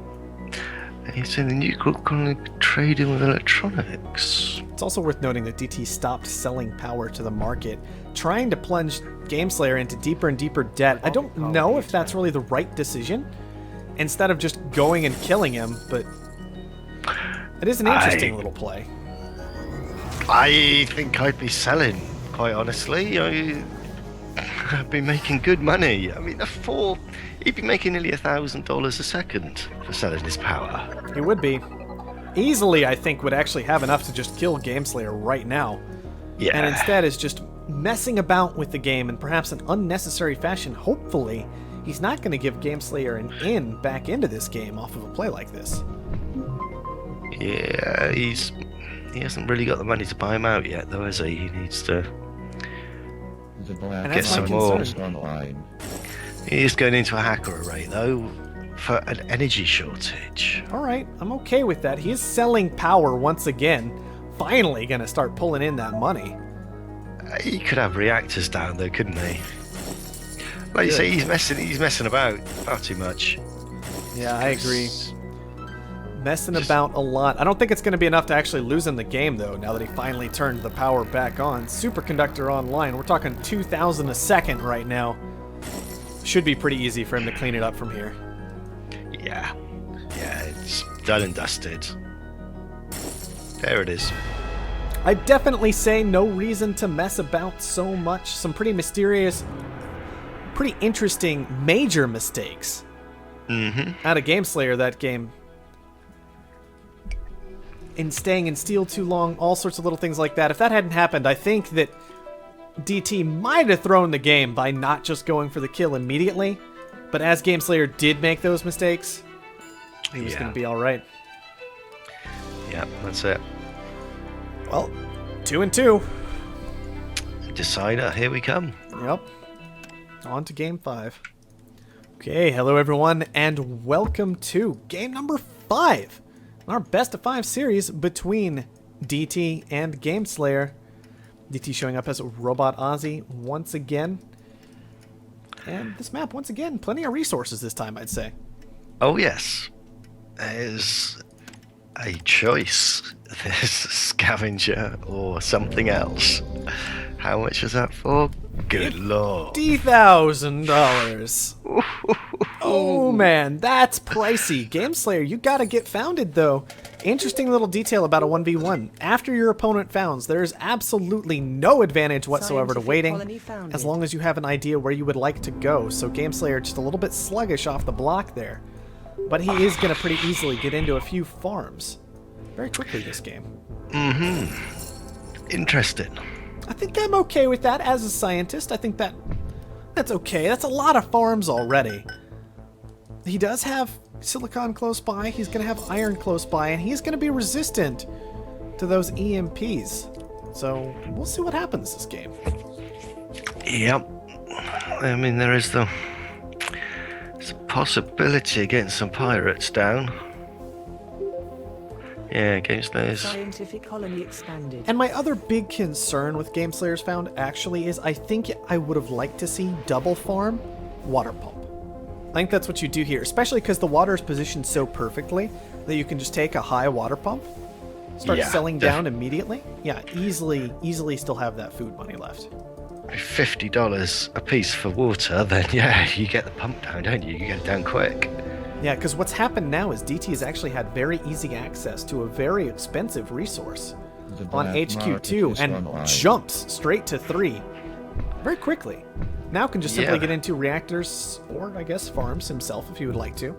He's in the nuclear economy trading with electronics. It's also worth noting that DT stopped selling power to the market, trying to plunge Gameslayer into deeper and deeper debt. I don't know if that's really the right decision, instead of just going and killing him, but It is an interesting little play. I think I'd be selling, quite honestly. I've been making good money. I mean, he'd be making nearly $1,000 a second for selling his power. He would be. Easily, I think, would actually have enough to just kill Gameslayer right now. Yeah. And instead is just messing about with the game in perhaps an unnecessary fashion. Hopefully, he's not going to give Gameslayer an in back into this game off of a play like this. Yeah, he hasn't really got the money to buy him out yet, though, has he? He needs to And get that's my some more. concern. Online. He is going into a hacker array, though, for an energy shortage. All right, I'm okay with that. He is selling power once again. Finally going to start pulling in that money. He could have reactors down there, couldn't he? Like you say, he's messing about far too much. Yeah, I agree. Messing about a lot. I don't think it's going to be enough to actually lose him the game, though, now that he finally turned the power back on. Superconductor online. We're talking 2,000 a second right now. Should be pretty easy for him to clean it up from here. Yeah, it's done and dusted. There it is. I'd definitely say no reason to mess about so much. Some pretty mysterious, pretty interesting major mistakes. Out of Gameslayer that game. In staying in steel too long, all sorts of little things like that. If that hadn't happened, I think that DT might have thrown the game by not just going for the kill immediately. But as Gameslayer did make those mistakes, he was going to be all right. Yeah, that's it. Well, 2 and 2. Decider, here we come. Yep. On to game 5. Okay, hello everyone, and welcome to game number 5. Our best of 5 series between DT and Gameslayer. DT showing up as Robot Ozzy once again. And this map, once again, plenty of resources this time, I'd say. Oh, yes. There's a choice. There's a scavenger or something else. How much is that for? Good lord. $50,000. Oh man, that's pricey. Gameslayer, you gotta get founded though. Interesting little detail about a 1v1. After your opponent founds, there is absolutely no advantage whatsoever to waiting, as long as you have an idea where you would like to go. So Gameslayer just a little bit sluggish off the block there. But he is gonna pretty easily get into a few farms very quickly this game. Interesting. I think I'm okay with that as a scientist. I think that's okay. That's a lot of farms already. He does have silicon close by. He's going to have iron close by, and he's going to be resistant to those EMPs. So we'll see what happens this game. Yep. I mean, there's a possibility of getting some pirates down. Yeah, Gameslayer's. Scientific colony expanded. And my other big concern with Gameslayer's found actually is I think I would have liked to see double farm water pump. I think that's what you do here, especially because the water is positioned so perfectly that you can just take a high water pump, start selling down immediately. Yeah, easily still have that food money left. $50 a piece for water, then yeah, you get the pump down, don't you? You get it down quick. Yeah, because what's happened now is DT has actually had very easy access to a very expensive resource on HQ2 and jumps straight to 3 very quickly. Now can just simply get into reactors or, I guess, farms himself if he would like to.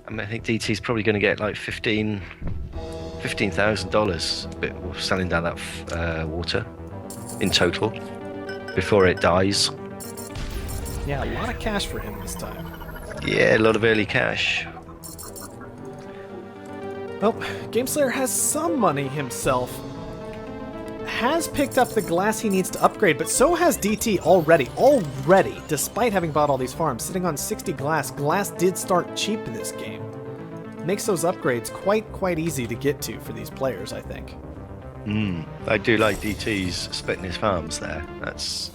I mean, I think DT's probably going to get like $15,000 selling down that water in total before it dies. Yeah, a lot of cash for him this time. Yeah, a lot of early cash. Well, Gameslayer has some money himself. Has picked up the glass he needs to upgrade, but so has DT already, despite having bought all these farms. Sitting on 60 glass. Glass did start cheap this game. Makes those upgrades quite easy to get to for these players, I think. I do like DT's splitting his farms there. That's,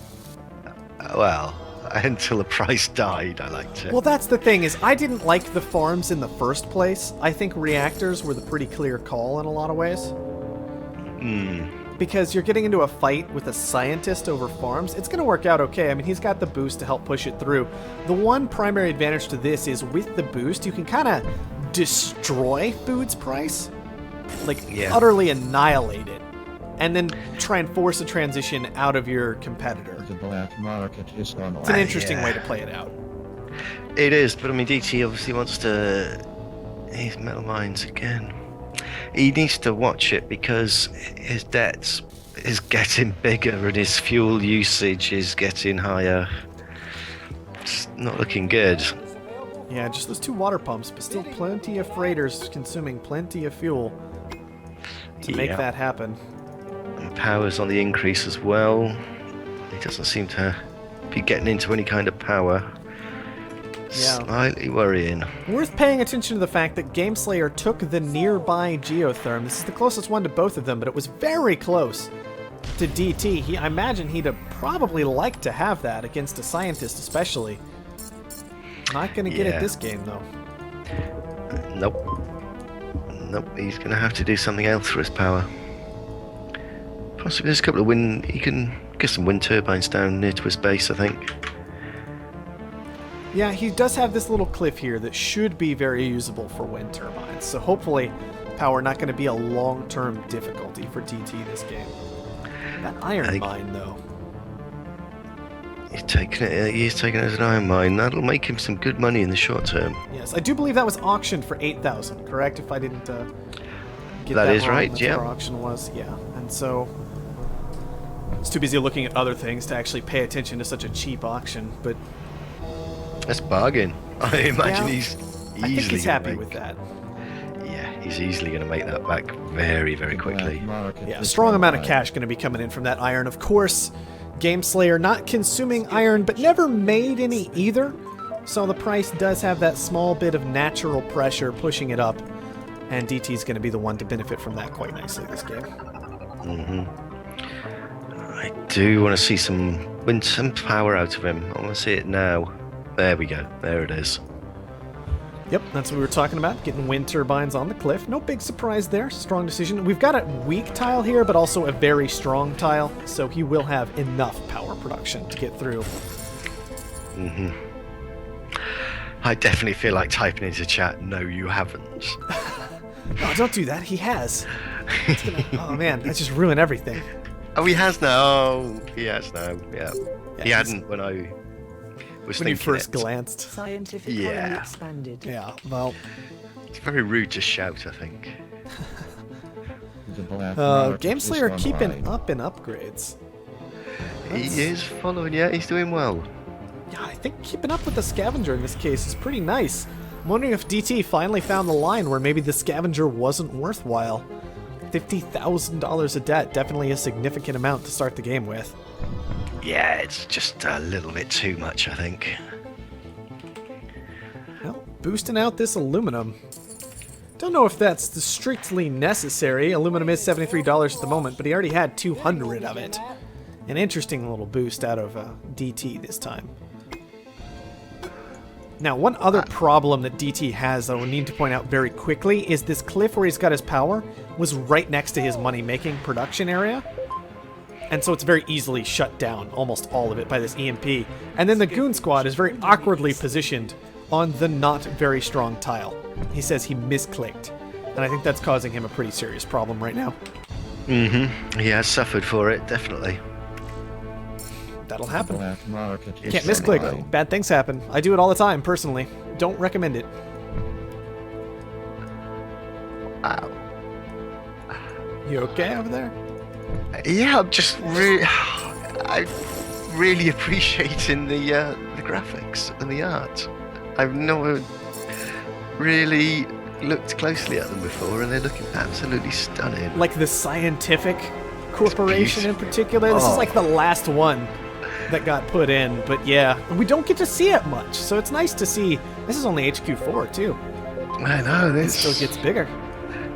well, until the price died, I liked it. Well, that's the thing, is I didn't like the farms in the first place. I think reactors were the pretty clear call in a lot of ways. Because you're getting into a fight with a scientist over farms, it's going to work out okay. I mean, he's got the boost to help push it through. The one primary advantage to this is with the boost, you can kind of destroy food's price Yeah. utterly annihilate it, and then try and force a transition out of your competitor. The black market is online. It's an interesting Yeah. way to play it out. It is, but I mean, DT obviously wants to. His metal mines again. He needs to watch it because his debts is getting bigger and his fuel usage is getting higher. It's not looking good. Yeah, just those 2 water pumps, but still plenty of freighters consuming plenty of fuel to make Yeah. that happen. And power's on the increase as well. He doesn't seem to be getting into any kind of power. Yeah. Slightly worrying. Worth paying attention to the fact that GameSlayer took the nearby geotherm. This is the closest one to both of them, but it was very close to DT. I imagine he'd have probably liked to have that against a scientist especially. Not going to get it Yeah. this game, though. Nope. Nope, he's going to have to do something else for his power. Possibly there's a couple of wind... He can get some wind turbines down near to his base, I think. Yeah, he does have this little cliff here that should be very usable for wind turbines. So hopefully power not going to be a long-term difficulty for DT this game. That iron mine, though. He's taking it as an iron mine. That'll make him some good money in the short term. Yes, I do believe that was auctioned for 8,000, correct? If I didn't get That that is wrong, right, that's yeah. what our auction was, yeah. And so it's too busy looking at other things to actually pay attention to such a cheap auction, but That's a bargain. I imagine Yeah. he's easily I think he's gonna happy make- with that. Yeah, he's easily going to make that back very, very The quickly. black market Yeah, a is strong amount of online. cash going to be coming in from that iron. Of course, GameSlayer not consuming iron, but never made any either. So the price does have that small bit of natural pressure pushing it up. And DT's going to be the one to benefit from that quite nicely this game. I do want to see some power out of him. I want to see it now. There we go. There it is. Yep, that's what we were talking about, getting wind turbines on the cliff. No big surprise there, strong decision. We've got a weak tile here, but also a very strong tile, so he will have enough power production to get through. I definitely feel like typing into chat, no, you haven't. No, don't do that, he has. It's gonna, oh man, that's just ruin everything. Oh, he has now. Oh, he has now. Yeah. Yeah, He he's- hadn't when I was When you thinking first it. glanced. Scientific Yeah. colony expanded. Yeah, well, It's very rude to shout, I think. The black market is GameSlayer keeping online. up in upgrades. He That's- is following, yeah, he's doing well. Yeah, I think keeping up with the scavenger in this case is pretty nice. I'm wondering if DT finally found the line where maybe the scavenger wasn't worthwhile. $50,000 of debt, definitely a significant amount to start the game with. Yeah, it's just a little bit too much, I think. Well, boosting out this aluminum. Don't know if that's strictly necessary. Aluminum is $73 at the moment, but he already had 200 of it. An interesting little boost out of DT this time. Now, one other problem that DT has that I need to point out very quickly is this cliff where he's got his power was right next to his money-making production area. And so it's very easily shut down, almost all of it, by this EMP. And then the Goon Squad is very awkwardly positioned on the not very strong tile. He says he misclicked. And I think that's causing him a pretty serious problem right now. He has suffered for it, definitely. That'll The happen. black market is Can't misclick. online. Bad things happen. I do it all the time, personally. Don't recommend it. Wow. You okay over there? Yeah, I'm just really, I'm really appreciating the graphics and the art. I've never really looked closely at them before, and they're looking absolutely stunning. Like the Scientific Corporation in particular. This is Oh. like the last one that got put in, but yeah, we don't get to see it much, so it's nice to see. This is only HQ4 too. I know, It this still gets bigger.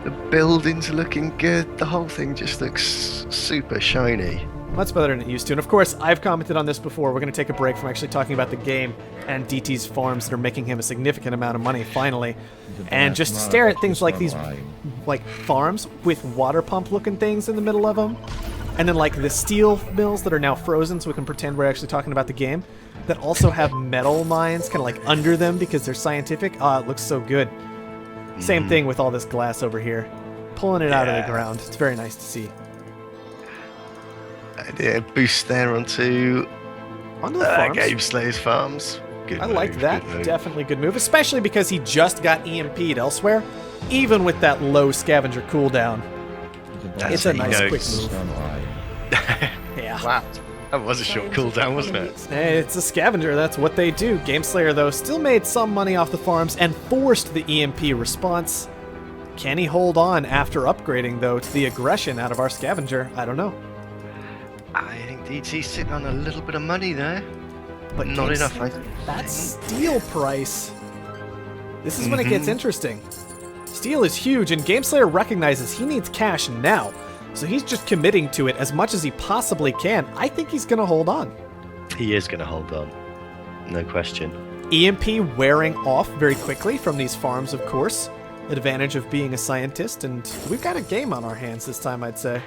the buildings are looking good. The whole thing just looks super shiny. Much better than it used to. And of course, I've commented on this before. We're going to take a break from actually talking about the game and DT's farms that are making him a significant amount of money finally. And just stare at things like these like farms with water pump looking things in the middle of them. And then like the steel mills that are now frozen so we can pretend we're actually talking about the game. That also have metal mines kind of like under them because they're scientific. Ah, it looks so good. Same thing with all this glass over here. pulling it out of the Yeah. ground. It's very nice to see. And yeah, boost there onto Onto the farms. Game Slayer's farms. Good I move, like that. good move. Definitely good move, especially because he just got EMP'd elsewhere, even with that low scavenger cooldown. It's a nice quick move. Yeah. Wow. That was a short cooldown, wasn't it? Hey, it's a scavenger, that's what they do. Gameslayer, though, still made some money off the farms and forced the EMP response. Can he hold on after upgrading, though, to the aggression out of our scavenger? I don't know. I think DT's sitting on a little bit of money there. But Not Games- enough, I That steel price. This is when it gets interesting. Steel is huge, and Gameslayer recognizes he needs cash now. So he's just committing to it as much as he possibly can. I think he's going to hold on. He is going to hold on. No question. EMP wearing off very quickly from these farms, of course. Advantage of being a scientist, and we've got a game on our hands this time, I'd say.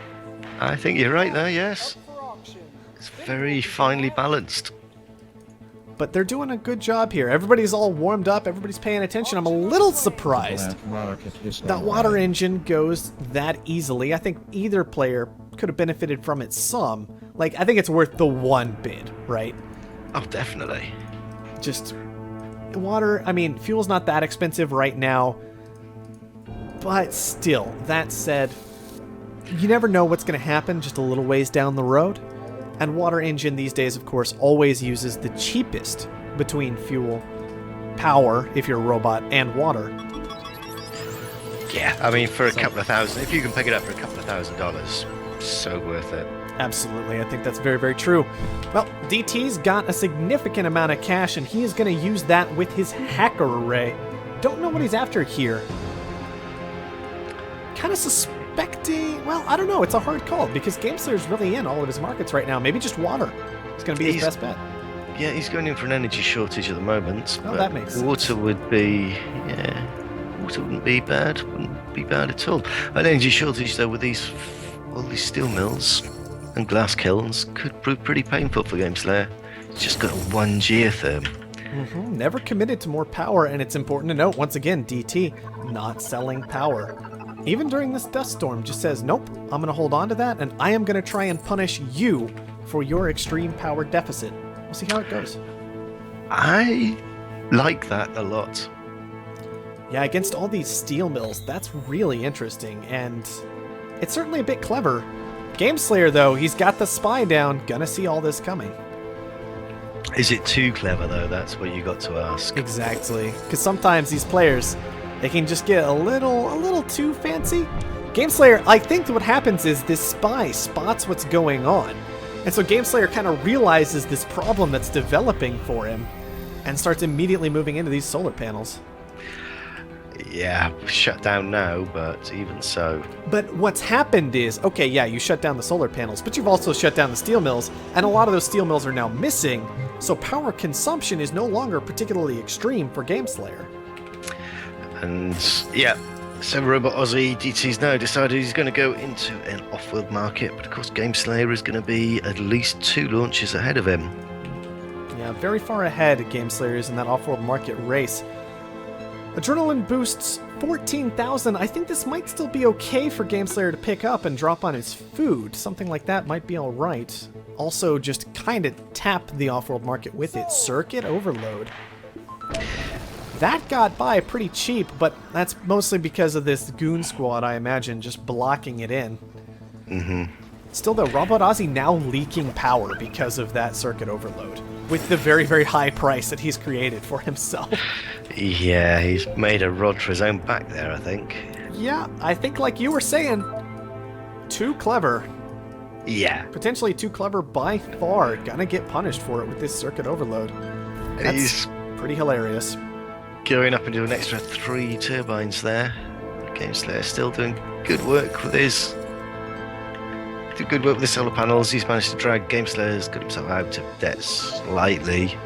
I think you're right there, yes. For auction. It's very finely balanced. But they're doing a good job here. Everybody's all warmed up. Everybody's paying attention. I'm a little surprised that water engine goes that easily. I think either player could have benefited from it some. Like, I think it's worth the one bid, right? Oh, definitely. Just water, I mean, fuel's not that expensive right now. But still, that said, you never know what's going to happen just a little ways down the road. And water engine these days, of course, always uses the cheapest between fuel, power, if you're a robot, and water. Yeah, I mean, for a couple of thousand, if you can pick it up for a couple of $1,000s, so worth it. Absolutely, I think that's very, very true. Well, DT's got a significant amount of cash, and he is going to use that with his hacker array. Don't know what he's after here. Kind of suspecting... Well, I don't know. It's a hard call, because GameSlayer's really in all of his markets right now. Maybe just water is going to be his best bet. Yeah, he's going in for an energy shortage at the moment. Oh, but that makes sense. Water would be... Yeah, water wouldn't be bad. Wouldn't be bad at all. An energy shortage, though, with these... all these steel mills and glass kilns could prove pretty painful for GameSlayer. It's just got a 1 geotherm. Never committed to more power, and it's important to note, once again, DT not selling power. Even during this dust storm, just says, nope, I'm going to hold on to that, and I am going to try and punish you for your extreme power deficit. We'll see how it goes. I like that a lot. Yeah, against all these steel mills, that's really interesting, and it's certainly a bit clever. Gameslayer, though, he's got the spy down, gonna see all this coming. Is it too clever, though? That's what you got to ask. Exactly, because sometimes these players, they can just get a little too fancy. Gameslayer, I think what happens is this spy spots what's going on, and so Gameslayer kind of realizes this problem that's developing for him, and starts immediately moving into these solar panels. Yeah, shut down now, but even so. But what's happened is, okay, yeah, you shut down the solar panels, but you've also shut down the steel mills, and a lot of those steel mills are now missing, so power consumption is no longer particularly extreme for Gameslayer. And yeah, so Robot Aussie DT's now decided he's going to go into an off-world market, but of course Gameslayer is going to be at least 2 launches ahead of him. Yeah, very far ahead Gameslayer is in that off-world market race. Adrenaline boosts 14,000. I think this might still be okay for Gameslayer to pick up and drop on his food. Something like that might be alright. Also, just kind of tap the off-world market with it. Circuit overload. That got by pretty cheap, but that's mostly because of this goon squad, I imagine, just blocking it in. Still, though, Robot Aussie now leaking power because of that circuit overload, with the very, very high price that he's created for himself. Yeah, he's made a rod for his own back there, I think. Yeah, I think like you were saying, too clever. Yeah. Potentially too clever by far. Gonna get punished for it with this circuit overload. That's He's pretty hilarious. going up into an extra 3 turbines there. Gameslayer still doing good work with his... Good work with the solar panels. He's managed to drag Gameslayer's got himself out of debt slightly.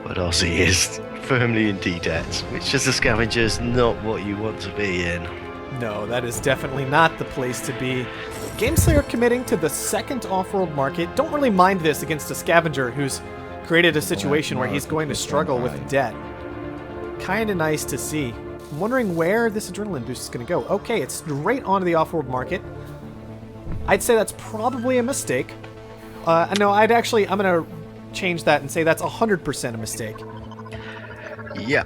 But Aussie is firmly in D-debt, which as a scavenger is not what you want to be in. No, that is definitely not the place to be. Gameslayer committing to the second off-world market. Don't really mind this against a scavenger who's created a situation where he's going to struggle with debt. Kinda nice to see. I'm wondering where this adrenaline boost is going to go. Okay, it's straight onto the Offworld market. I'd say that's probably a mistake. No, I'm going to change that and say that's 100% a mistake. Yeah.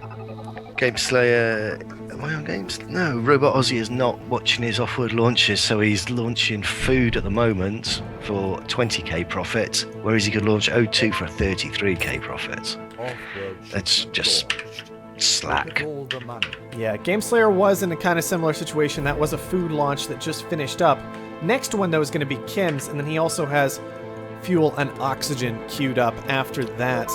Game Slayer. Am I on games? No, Robot Aussie is not watching his Offworld launches, so he's launching food at the moment for 20k profit, whereas he could launch O2 for a 33k profit. That's just slack. Yeah, Game Slayer was in a kind of similar situation. That was a food launch that just finished up. Next one, though, is going to be Kim's, and then he also has fuel and oxygen queued up after that.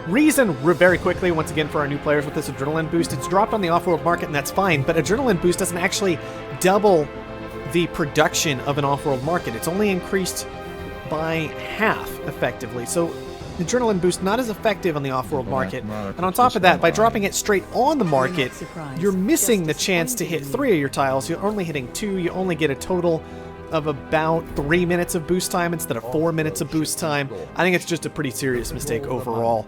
Reason, very quickly, once again, for our new players with this adrenaline boost, it's dropped on the off-world market, and that's fine, but adrenaline boost doesn't actually double the production of an off-world market. It's only increased by half, effectively. So the adrenaline boost not as effective on the off-world market. And on top of that, by dropping it straight on the market, you're missing the chance to hit 3 of your tiles. You're only hitting 2. You only get a total of about 3 minutes of boost time instead of 4 minutes of boost time. I think it's just a pretty serious mistake overall.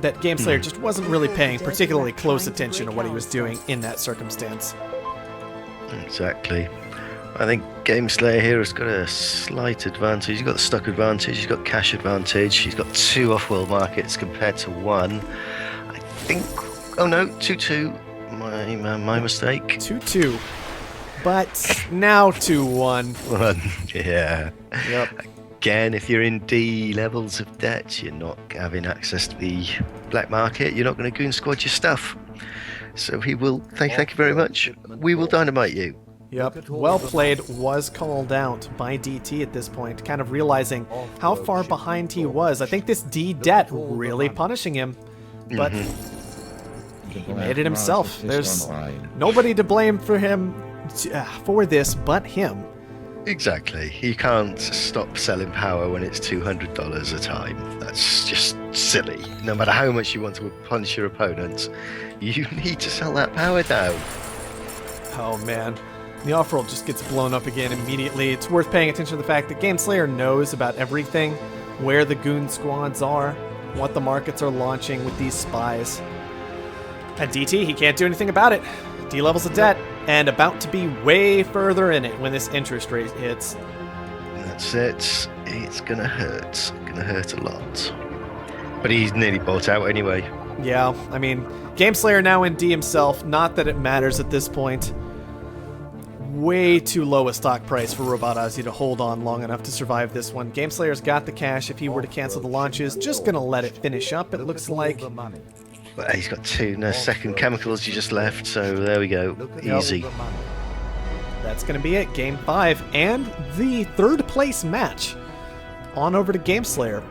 That Game Slayer just wasn't really paying particularly close attention to what he was doing in that circumstance. Exactly. I think Game Slayer here has got a slight advantage. He's got the stock advantage, he's got cash advantage, he's got 2 off-world markets compared to 1. I think... Oh no, 2-2. My mistake. 2-2. But now 2-1. 1, yeah. Yep. Again, if you're in D levels of debt, you're not having access to the black market, you're not going to goon squad your stuff. So he will, thank you very much, we will dynamite you. Yep, well played was called out by DT at this point, kind of realizing how far behind he was. I think this D debt really punishing him, but he made it himself. There's nobody to blame for him for this but him. Exactly. You can't stop selling power when it's $200 a time. That's just silly. No matter how much you want to punish your opponents, you need to sell that power down. Oh man. The off-world just gets blown up again immediately. It's worth paying attention to the fact that Game Slayer knows about everything, where the goon squads are, what the markets are launching with these spies. At DT, he can't do anything about it. D levels of debt, and about to be way further in it when this interest rate hits. That's it. It's gonna hurt. Gonna hurt a lot. But he's nearly bought out anyway. Yeah, I mean, Game Slayer now in D himself, not that it matters at this point. Way too low a stock price for Robot Ozzy to hold on long enough to survive this one. Game Slayer's got the cash if he were to cancel the launches. Just gonna let it finish up, it looks like. But he's got 2 second chemicals you just left, so there we go. Easy. That's going to be it. Game 5 and the 3rd place match. On over to Game Slayer.